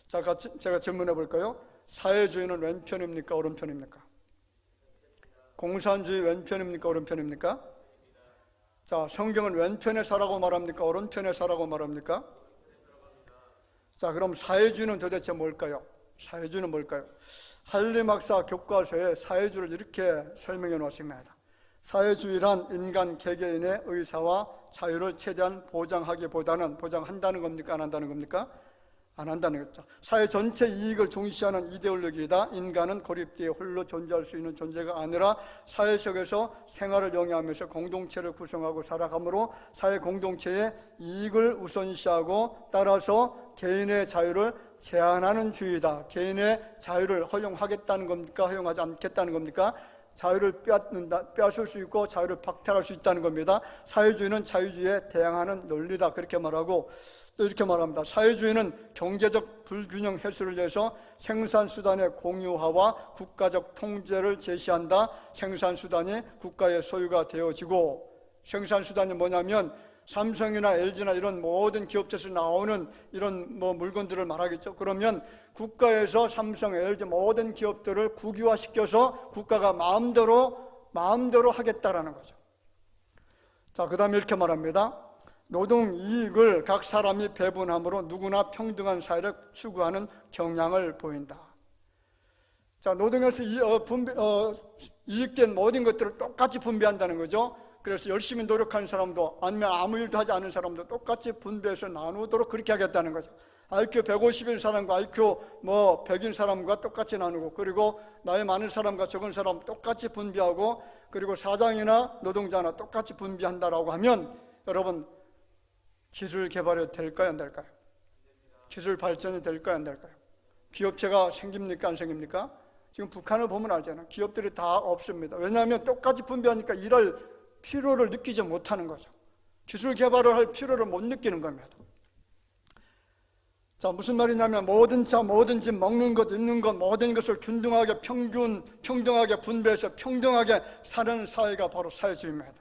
자, 제가 질문해 볼까요? 사회주의는 왼편입니까? 오른편입니까? 공산주의 왼편입니까? 오른편입니까? 자, 성경은 왼편에 서라고 말합니까? 오른편에 서라고 말합니까? 자, 그럼 사회주의는 도대체 뭘까요? 사회주의는 뭘까요? 할리 막사 교과서에 사회주의를 이렇게 설명해 놓았습니다. 사회주의란 인간 개개인의 의사와 자유를 최대한 보장하기보다는, 보장한다는 겁니까? 안 한다는 겁니까? 안 한다는 거죠. 사회 전체 이익을 중시하는 이데올로기이다. 인간은 고립되어 홀로 존재할 수 있는 존재가 아니라 사회 속에서 생활을 영위하면서 공동체를 구성하고 살아가므로 사회 공동체의 이익을 우선시하고 따라서 개인의 자유를 제한하는 주의다. 개인의 자유를 허용하겠다는 겁니까? 허용하지 않겠다는 겁니까? 자유를 빼앗을 수 있고 자유를 박탈할 수 있다는 겁니다. 사회주의는 자유주의에 대항하는 논리다. 그렇게 말하고 또 이렇게 말합니다. 사회주의는 경제적 불균형 해소를 위해서 생산수단의 공유화와 국가적 통제를 제시한다. 생산수단이 국가의 소유가 되어지고, 생산수단이 뭐냐면 삼성이나 LG나 이런 모든 기업체에서 나오는 이런 물건들을 말하겠죠. 그러면 국가에서 삼성, LG 모든 기업들을 국유화시켜서 국가가 마음대로 하겠다라는 거죠. 자, 그 다음에 이렇게 말합니다. 노동 이익을 각 사람이 배분함으로 누구나 평등한 사회를 추구하는 경향을 보인다. 자, 노동에서 이익된 모든 것들을 똑같이 분배한다는 거죠. 그래서 열심히 노력하는 사람도 아니면 아무 일도 하지 않은 사람도 똑같이 분배해서 나누도록 그렇게 하겠다는 거죠. IQ 150인 사람과 IQ 100인 사람과 똑같이 나누고, 그리고 나이 많은 사람과 적은 사람 똑같이 분배하고, 그리고 사장이나 노동자나 똑같이 분배한다라고 하면 여러분, 기술 개발이 될까요? 안 될까요? 기술 발전이 될까요? 안 될까요? 기업체가 생깁니까? 안 생깁니까? 지금 북한을 보면 알잖아요. 기업들이 다 없습니다. 왜냐하면 똑같이 분배하니까 일할 필요를 느끼지 못하는 거죠. 기술 개발을 할 필요를 못 느끼는 겁니다. 자, 무슨 말이냐면 모든 차, 모든 집, 먹는 것, 입는 것, 모든 것을 균등하게 평등하게 분배해서 평등하게 사는 사회가 바로 사회주의입니다.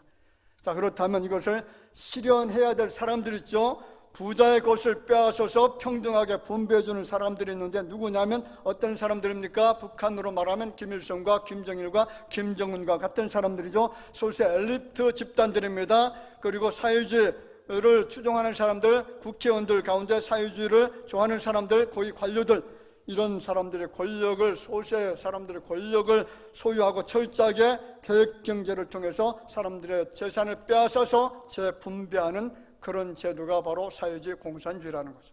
자, 그렇다면 이것을 실현해야 될 사람들 있죠. 부자의 것을 빼앗아서 평등하게 분배해주는 사람들이 있는데 누구냐면 어떤 사람들입니까? 북한으로 말하면 김일성과 김정일과 김정은과 같은 사람들이죠. 소수 엘리트 집단들입니다. 그리고 사회주의를 추종하는 사람들, 국회의원들 가운데 사회주의를 좋아하는 사람들, 고위 관료들, 이런 사람들의 권력을, 소수의 사람들의 권력을 소유하고 철저하게 계획경제를 통해서 사람들의 재산을 빼앗아서 재분배하는 그런 제도가 바로 사회주의 공산주의라는 거죠.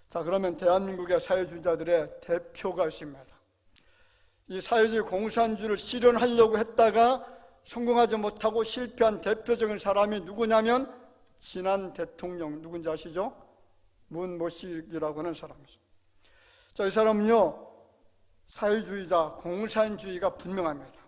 자, 그러면 대한민국의 사회주의자들의 대표가 있습니다. 이 사회주의 공산주의를 실현하려고 했다가 성공하지 못하고 실패한 대표적인 사람이 누구냐면 지난 대통령, 누군지 아시죠? 문모식이라고 하는 사람이죠. 자, 이 사람은요, 사회주의자, 공산주의가 분명합니다.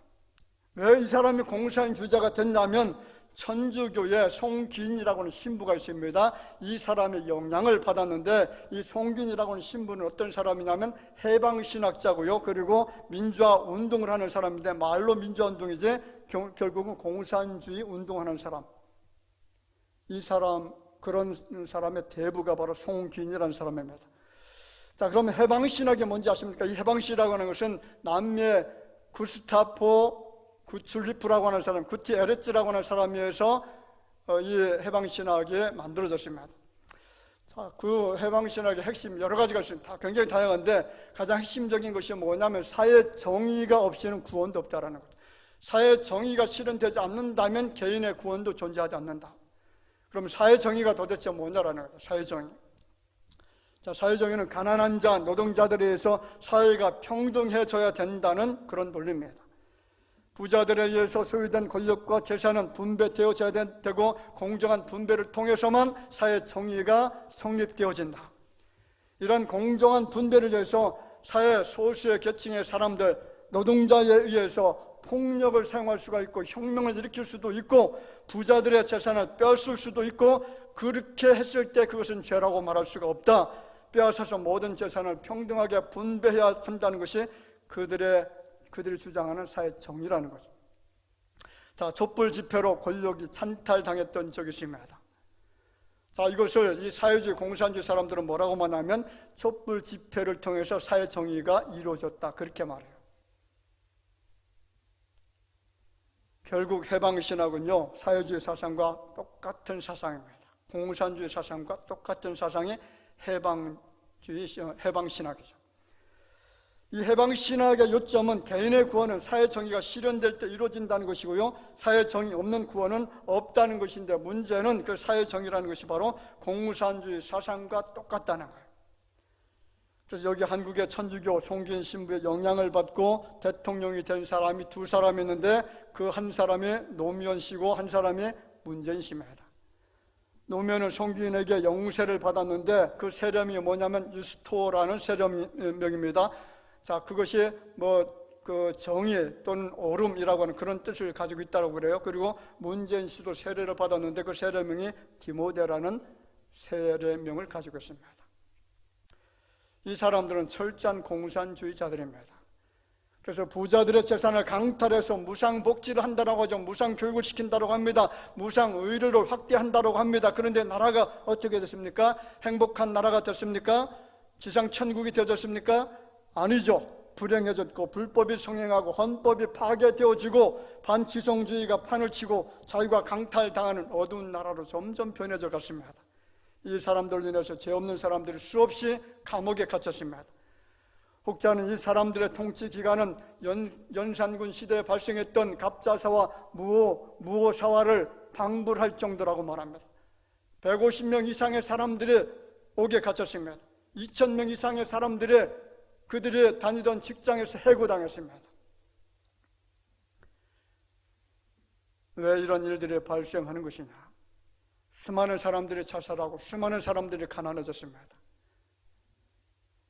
왜 이 사람이 공산주의자가 됐냐면 천주교의 송기인이라고 하는 신부가 있습니다. 이 사람의 영향을 받았는데, 이 송기인이라고 하는 신부는 어떤 사람이냐면 해방신학자고요. 그리고 민주화운동을 하는 사람인데, 말로 민주화운동이지 결국은 공산주의 운동하는 사람. 이 사람, 그런 사람의 대부가 바로 송기인이라는 사람입니다. 자, 그럼 해방신학이 뭔지 아십니까? 이 해방신학이라고 하는 것은 남미의 구스타포 구출리프라고 하는 사람, 구티 에레츠라고 하는 사람이 해서 이 해방신학이 만들어졌습니다. 그 해방신학의 핵심 여러 가지가 있습니다. 굉장히 다양한데 가장 핵심적인 것이 뭐냐면 사회 정의가 없이는 구원도 없다라는 거죠. 사회 정의가 실현되지 않는다면 개인의 구원도 존재하지 않는다. 그럼 사회 정의가 도대체 뭐냐라는 거죠. 사회 정의. 자, 사회 정의는 가난한 자, 노동자들에 의해서 사회가 평등해져야 된다는 그런 논리입니다. 부자들에 의해서 소유된 권력과 재산은 분배되어져야 되고 공정한 분배를 통해서만 사회 정의가 성립되어진다. 이런 공정한 분배를 위해서 사회 소수의 계층의 사람들, 노동자에 의해서 폭력을 사용할 수가 있고 혁명을 일으킬 수도 있고 부자들의 재산을 빼앗을 수도 있고 그렇게 했을 때 그것은 죄라고 말할 수가 없다. 빼앗아서 모든 재산을 평등하게 분배해야 한다는 것이 그들이 주장하는 사회 정의라는 거죠. 자, 촛불 집회로 권력이 찬탈당했던 적이 있습니다. 자, 이것을 이 사회주의 공산주의 사람들은 뭐라고 말하면 촛불 집회를 통해서 사회 정의가 이루어졌다 그렇게 말해요. 결국 해방신학은요 사회주의 사상과 똑같은 사상입니다. 공산주의 사상과 똑같은 사상이 해방신학이죠. 이 해방신학의 요점은 개인의 구원은 사회 정의가 실현될 때 이루어진다는 것이고요, 사회 정의 없는 구원은 없다는 것인데 문제는 그 사회 정의라는 것이 바로 공산주의 사상과 똑같다는 거예요. 그래서 여기 한국의 천주교 송기인 신부의 영향을 받고 대통령이 된 사람이 두 사람이 있는데 그 한 사람이 노무현 씨고 한 사람이 문재인 씨입니다. 노무현은 송기인에게 영세를 받았는데 그 세력이 뭐냐면 유스토라는 세력명입니다. 자, 그것이 그 정의 또는 옳음이라고 하는 그런 뜻을 가지고 있다고 그래요. 그리고 문재인 씨도 세례를 받았는데 그 세례명이 디모데라는 세례명을 가지고 있습니다. 이 사람들은 철저한 공산주의자들입니다. 그래서 부자들의 재산을 강탈해서 무상복지를 한다고 하죠. 무상교육을 시킨다고 합니다. 무상의료를 확대한다고 합니다. 그런데 나라가 어떻게 됐습니까? 행복한 나라가 됐습니까? 지상천국이 되어졌습니까? 아니죠. 불행해졌고 불법이 성행하고 헌법이 파괴되어지고 반지성주의가 판을 치고 자유가 강탈당하는 어두운 나라로 점점 변해져 갔습니다. 이 사람들로 인해서 죄 없는 사람들이 수없이 감옥에 갇혔습니다. 혹자는 이 사람들의 통치 기간은 연산군 시대에 발생했던 갑자사와 무오사화를 방불할 정도라고 말합니다. 150명 이상의 사람들이 옥에 갇혔습니다. 2,000명 이상의 사람들이 그들이 다니던 직장에서 해고당했습니다. 왜 이런 일들이 발생하는 것이냐? 수많은 사람들이 자살하고 수많은 사람들이 가난해졌습니다.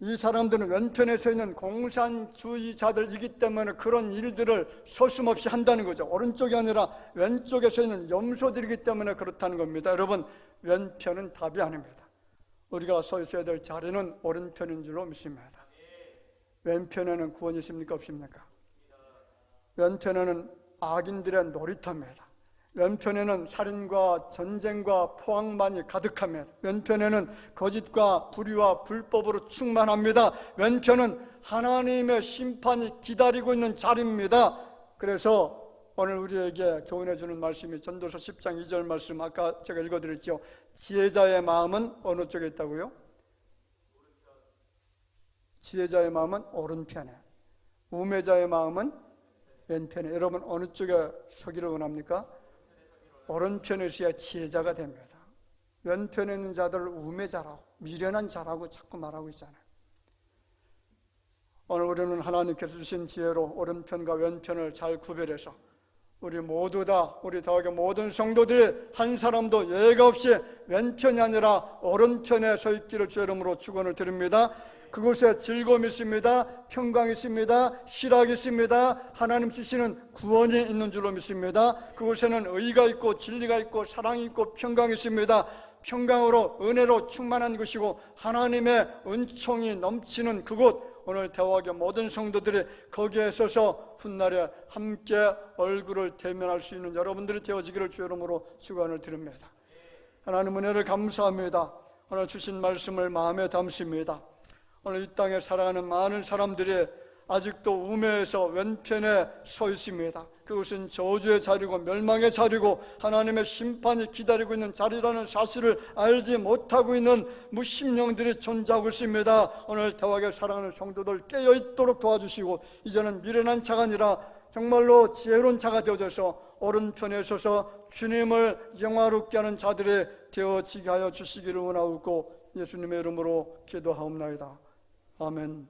이 사람들은 왼편에 서 있는 공산주의자들이기 때문에 그런 일들을 서슴없이 한다는 거죠. 오른쪽이 아니라 왼쪽에 서 있는 염소들이기 때문에 그렇다는 겁니다. 여러분, 왼편은 답이 아닙니다. 우리가 서 있어야 될 자리는 오른편인 줄로 믿습니다. 왼편에는 구원이 있습니까? 없습니까? 왼편에는 악인들의 놀이터입니다. 왼편에는 살인과 전쟁과 포악만이 가득합니다. 왼편에는 거짓과 불의와 불법으로 충만합니다. 왼편은 하나님의 심판이 기다리고 있는 자리입니다. 그래서 오늘 우리에게 교훈해 주는 말씀이 전도서 10장 2절 말씀, 아까 제가 읽어드렸죠. 지혜자의 마음은 어느 쪽에 있다고요? 지혜자의 마음은 오른편에, 우매자의 마음은 왼편에. 여러분 어느 쪽에 서기를 원합니까? 오른편에 있어야 지혜자가 됩니다. 왼편에 있는 자들을 우매자라고, 미련한 자라고 자꾸 말하고 있잖아요. 오늘 우리는 하나님께서 주신 지혜로 오른편과 왼편을 잘 구별해서 우리 모두 다, 우리 더하기 모든 성도들이 한 사람도 예가 없이 왼편이 아니라 오른편에 서 있기를 주의 이름으로 축원을 드립니다. 그곳에 즐거움이 있습니다. 평강이 있습니다. 실학이 있습니다. 하나님 주시는 구원이 있는 줄로 믿습니다. 그곳에는 의가 있고 진리가 있고 사랑이 있고 평강이 있습니다. 평강으로 은혜로 충만한 것이고 하나님의 은총이 넘치는 그곳, 오늘 대화의 모든 성도들이 거기에 서서 훗날에 함께 얼굴을 대면할 수 있는 여러분들이 되어지기를 주의 이름으로 축원을 드립니다. 하나님 은혜를 감사합니다. 오늘 주신 말씀을 마음에 담습니다. 오늘 이 땅에 살아가는 많은 사람들이 아직도 우매해서 왼편에 서 있습니다. 그것은 저주의 자리고 멸망의 자리고 하나님의 심판이 기다리고 있는 자리라는 사실을 알지 못하고 있는 무심령들이 존재하고 있습니다. 오늘 대화에 사랑하는 성도들 깨어있도록 도와주시고 이제는 미련한 자가 아니라 정말로 지혜로운 자가 되어져서 오른편에 서서 주님을 영화롭게 하는 자들이 되어지게 하여 주시기를 원하옵고 예수님의 이름으로 기도하옵나이다. 아멘.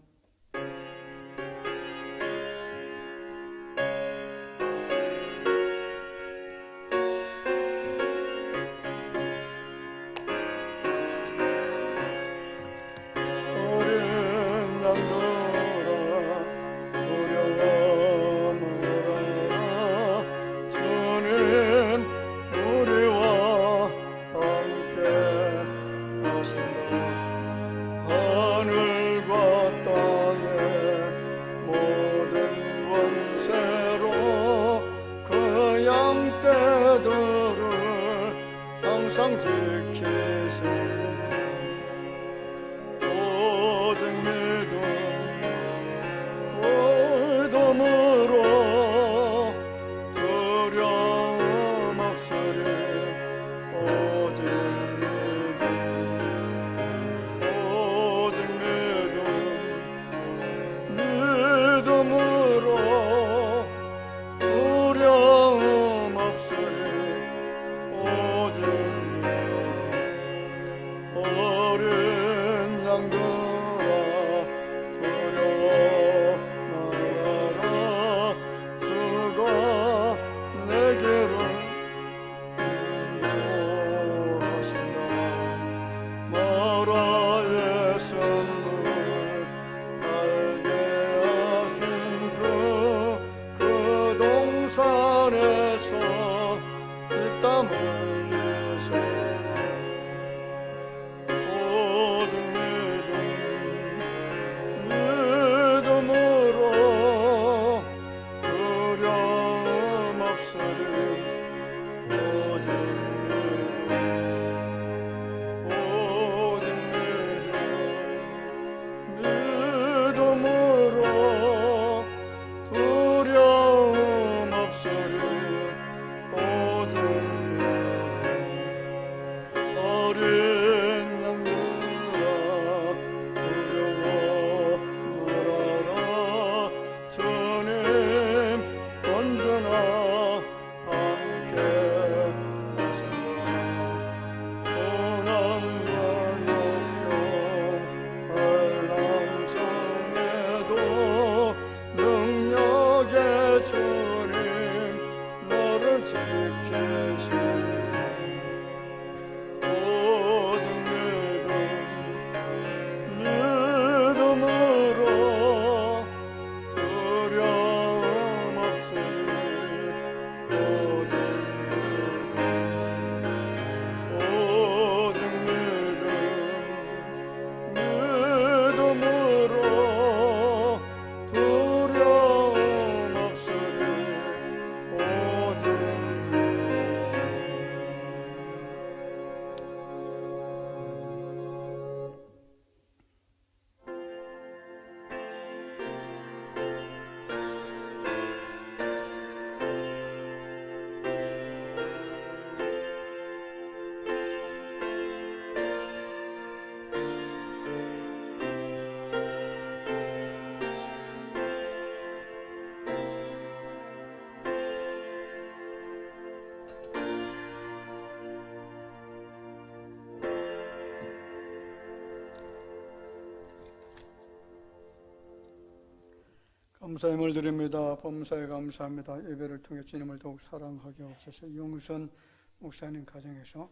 감사함을 드립니다. 범사에 감사합니다. 예배를 통해 주님을 더욱 사랑하게 하옵소서. 용선 목사님 가정에서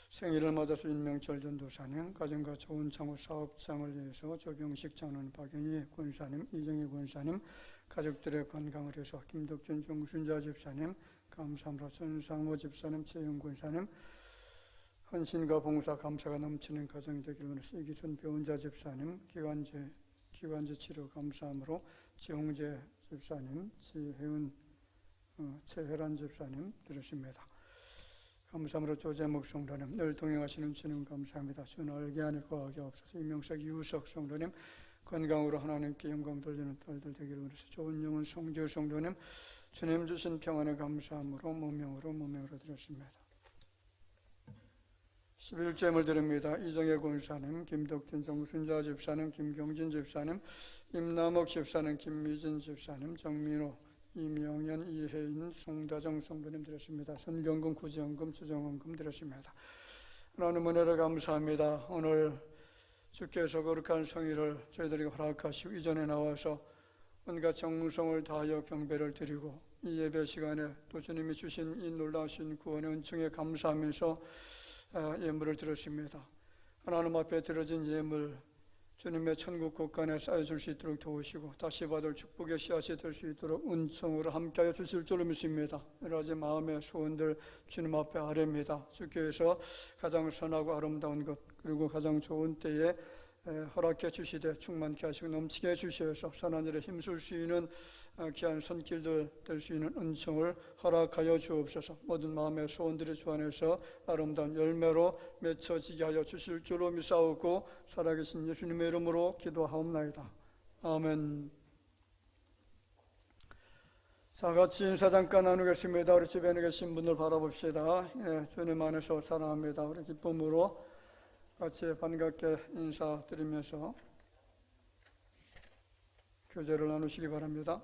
생일을 맞아서 인명철 전도사님, 가정과 좋은 창호 사업장을 위해서 조경식 장로님, 박영희 권사님, 이정희 권사님, 가족들의 건강을 위해서 김덕준 정순자 집사님, 감사합니다. 전상호 집사님, 최영 권사님, 헌신과 봉사 감사가 넘치는 가정이 되기를 원해서 이기선 배운자 집사님, 기관지 치료 감사함으로 지홍재 집사님, 지혜은, 최혜란 집사님 드렸습니다. 감사함으로 조재목 성도님, 늘 동행하시는 주님 감사합니다. 주는 알게 하니 거하게 없어서 이명석 이우석 성도님, 건강으로 하나님께 영광 돌리는 딸들 되기를 원해서 좋은 영혼 성주 성도님 주님 주신 평안에 감사함으로 무명으로 드렸습니다. 11제물 드립니다. 이정혜 권사님, 김덕진 정순자 집사님, 김경진 집사님, 임남옥 집사님, 김미진 집사님, 정민호, 이명현, 이혜인, 송다정 성도님 드렸습니다. 선경금, 구제연금, 수정원금 드렸습니다. 하나님 은혜를 감사합니다. 오늘 주께서 거룩한 성의를 저희들에게 허락하시고 이전에 나와서 온갖 정성을 다하여 경배를 드리고 이 예배 시간에 또 주님이 주신 이 놀라우신 구원의 은총에 감사하면서 예물을 드렸습니다. 하나님 앞에 드려진 예물 주님의 천국 곳간에 쌓여줄 수 있도록 도우시고 다시 받을 축복의 씨앗이 될 수 있도록 은총으로 함께하여 주실 줄로 믿습니다. 여러 가지 마음의 소원들 주님 앞에 아뢰입니다. 주께서 가장 선하고 아름다운 것 그리고 가장 좋은 때에 허락해 주시되 충만케 하시고 넘치게 해주셔서 선한 일에 힘쓸 수 있는 귀한 손길들 될 수 있는 은총을 허락하여 주옵소서. 모든 마음의 소원들이 주 안에서 아름다운 열매로 맺혀지게 하여 주실 줄로 믿사오고 살아계신 예수님의 이름으로 기도하옵나이다. 아멘. 자, 같이 인사 잠깐 나누겠습니다. 우리 주변에 계신 분들 바라봅시다. 주님 안에서 사랑합니다. 우리 기쁨으로 같이 반갑게 인사드리면서 교제를 나누시기 바랍니다.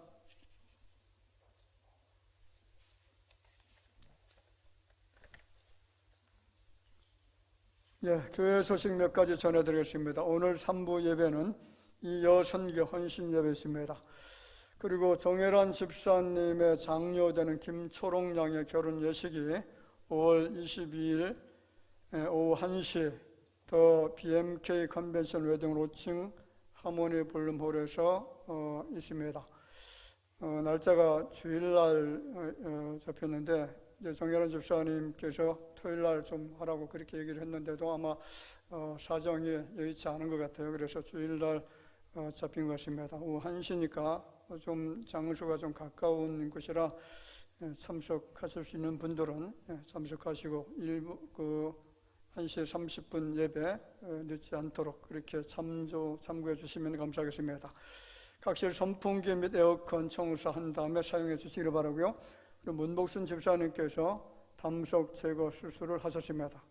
교회 소식 몇 가지 전해드리겠습니다. 오늘 3부 예배는 이여선교 헌신 예배입니다. 그리고 정혜란 집사님의 장녀되는 김초롱 양의 결혼 예식이 5월 22일 오후 1시 더 BMK 컨벤션 웨딩 5층 하모니 볼룸홀에서 있습니다. 날짜가 주일날 잡혔는데 이제 정혜란 집사님께서 토요일날 좀 하라고 그렇게 얘기를 했는데도 아마 사정이 여의치 않은 것 같아요. 그래서 주일날 잡힌 것 같습니다. 오후 1시니까 좀 장소가 좀 가까운 곳이라 참석하실 수 있는 분들은 참석하시고 일부 1시 30분 예배 늦지 않도록 그렇게 참고해 주시면 감사하겠습니다. 각실 선풍기 및 에어컨 청소한 다음에 사용해 주시기 바라고요. 문복순 집사님께서 담석 제거 수술을 하셨습니다.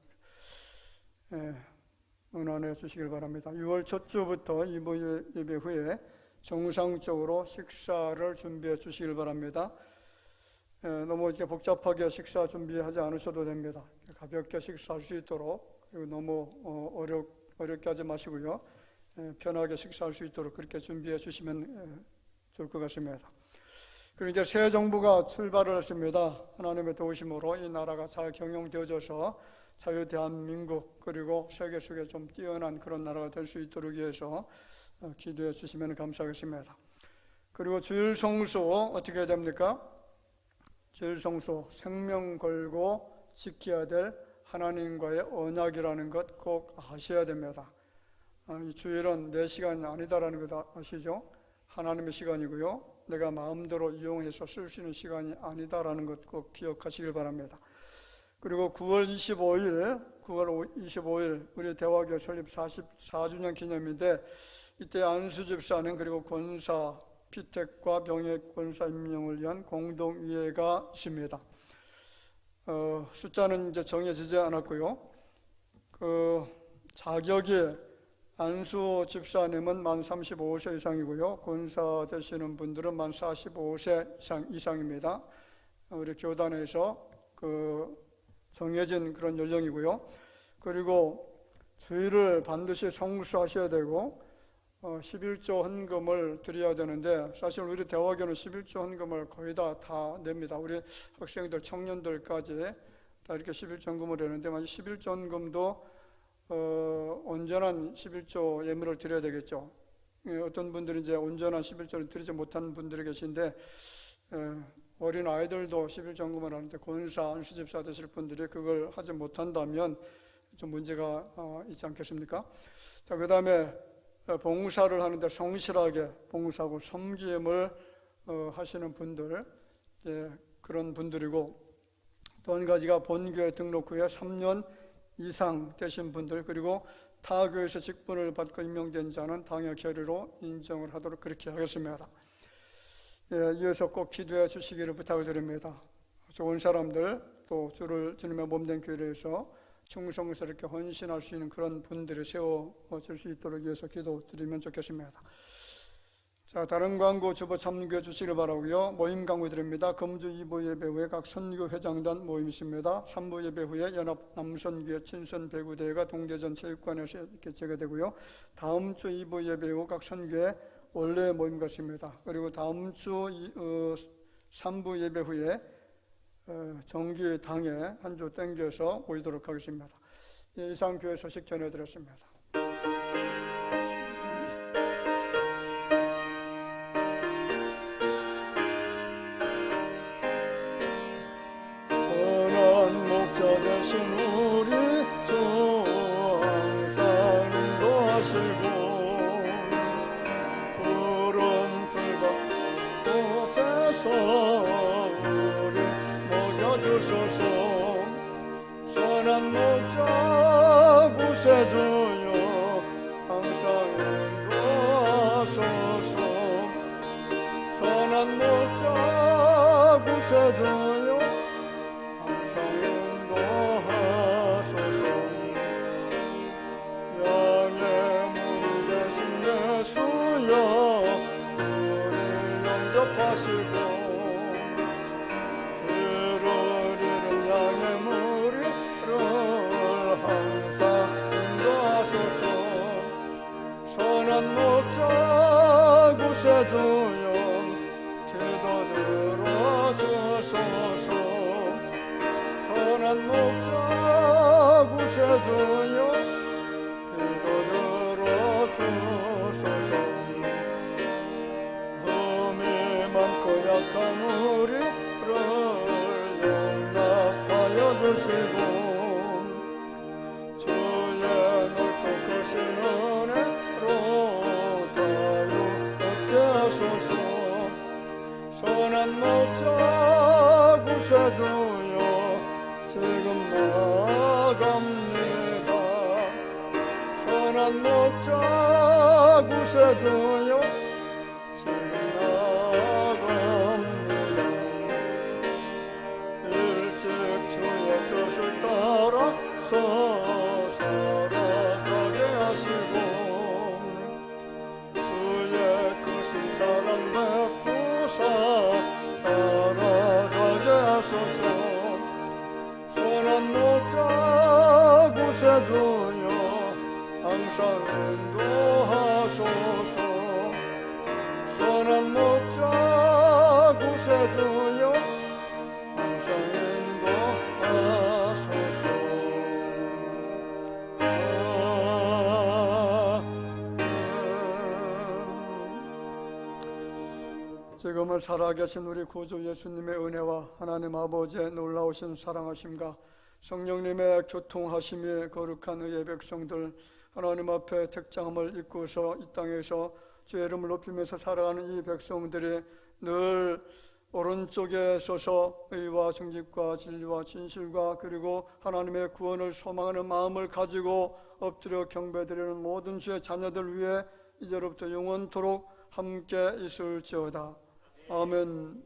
응원해 주시길 바랍니다. 6월 첫 주부터 이번 예배 후에 정상적으로 식사를 준비해 주시길 바랍니다. 너무 이렇게 복잡하게 식사 준비하지 않으셔도 됩니다. 가볍게 식사할 수 있도록 그리고 너무 어렵게 하지 마시고요. 편하게 식사할 수 있도록 그렇게 준비해 주시면 좋을 것 같습니다. 그리고 이제 새 정부가 출발을 했습니다. 하나님의 도우심으로 이 나라가 잘 경영되어져서 자유 대한민국 그리고 세계 속에 좀 뛰어난 그런 나라가 될 수 있도록 위해서 기도해 주시면 감사하겠습니다. 그리고 주일 성수 어떻게 해야 됩니까? 주일 성수 생명 걸고 지켜야 될 하나님과의 언약이라는 것 꼭 아셔야 됩니다. 이 주일은 내 시간이 아니다라는 것 아시죠? 하나님의 시간이고요. 내가 마음대로 이용해서 쓸 수 있는 시간이 아니다라는 것 꼭 기억하시길 바랍니다. 그리고 9월 25일 우리 대화교 설립 44주년 기념인데 이때 안수 집사님 그리고 권사 피택과 병역 권사 임명을 위한 공동위회가 있습니다. 숫자는 이제 정해지지 않았고요. 자격이 안수 집사님은 만 35세 이상이고요. 권사 되시는 분들은 만 45세 이상입니다. 우리 교단에서 정해진 그런 연령이고요. 그리고 주일을 반드시 성수하셔야 되고 11조 헌금을 드려야 되는데 사실 우리 대화교는 11조 헌금을 거의 다 냅니다. 우리 학생들, 청년들까지 다 이렇게 11조 헌금을 내는데 만약 11조 헌금도 온전한 11조 예물을 드려야 되겠죠. 어떤 분들이 이제 온전한 11조를 드리지 못한 분들이 계신데 어린 아이들도 11조 헌금을 하는데 권사, 안수집사 되실 분들이 그걸 하지 못한다면 좀 문제가 있지 않겠습니까? 자, 그 다음에 봉사를 하는데 성실하게 봉사하고 섬김을 하시는 분들, 그런 분들이고 또 한 가지가 본교회 등록 후에 3년 이상 되신 분들 그리고 타 교회에서 직분을 받고 임명된 자는 당의 결의로 인정을 하도록 그렇게 하겠습니다. 예, 이어서 꼭 기도해 주시기를 부탁을 드립니다. 좋은 사람들, 또 주님의 몸된 교회에서 충성스럽게 헌신할 수 있는 그런 분들을 세워줄 수 있도록 위해서 기도드리면 좋겠습니다. 자, 다른 광고 주보 참고해 주시길 바라고요. 모임 광고 드립니다. 금주 2부 예배 후에 각 선교회장단 모임 있습니다. 3부 예배 후에 연합 남선교회 친선 배구대회가 동대전 체육관에서 개최가 되고요. 다음 주 2부 예배 후 각 선교회 원래 모임 같습니다. 그리고 다음 주 3부 예배 후에 정기 당에 한 주 땡겨서 모이도록 하겠습니다. 이상 교회 소식 전해드렸습니다. 선한 목자 되신 우리 주 항상 인도하시고 구름들과 곳에서 주소서. 선한 목자 구세주여 항상 인도하소서. 선한 목자 구세주여 항상 인도하소서. 양의 문이 되신 예수여 우리 영접하시고 선한 목자 구세주여 기도 들어주소서. 선한 목자 구세주여 기도 들어주소서. 흠이 많고 약한 우리를 용납하여 주시고 주의 넓고 크신 은혜로 자유 얻게 하소서. 선한 목자 구세주여 지금 나아갑니다. 선한 목자 구세주여 지금 나아갑니다. 일찍 주의 뜻을 따라서 살아가게 하시고 주의 크신 사랑 베푸사 따라가게 하소서. 선한 목자 구세주여 항상 인도하소서. 선한 목자 구세주여 항상 인도하소서. 지금은 살아계신 우리 구주 예수님의 은혜와 하나님 아버지의 놀라우신 사랑하심과 성령님의 교통하심이 거룩한 의의 백성들 하나님 앞에 택장함을 입고서 이 땅에서 주의 이름을 높이면서 살아가는 이 백성들이 늘 오른쪽에 서서 의와 정직과 진리와 진실과 그리고 하나님의 구원을 소망하는 마음을 가지고 엎드려 경배드리는 모든 주의 자녀들 위해 이제로부터 영원토록 함께 있을지어다. 아멘.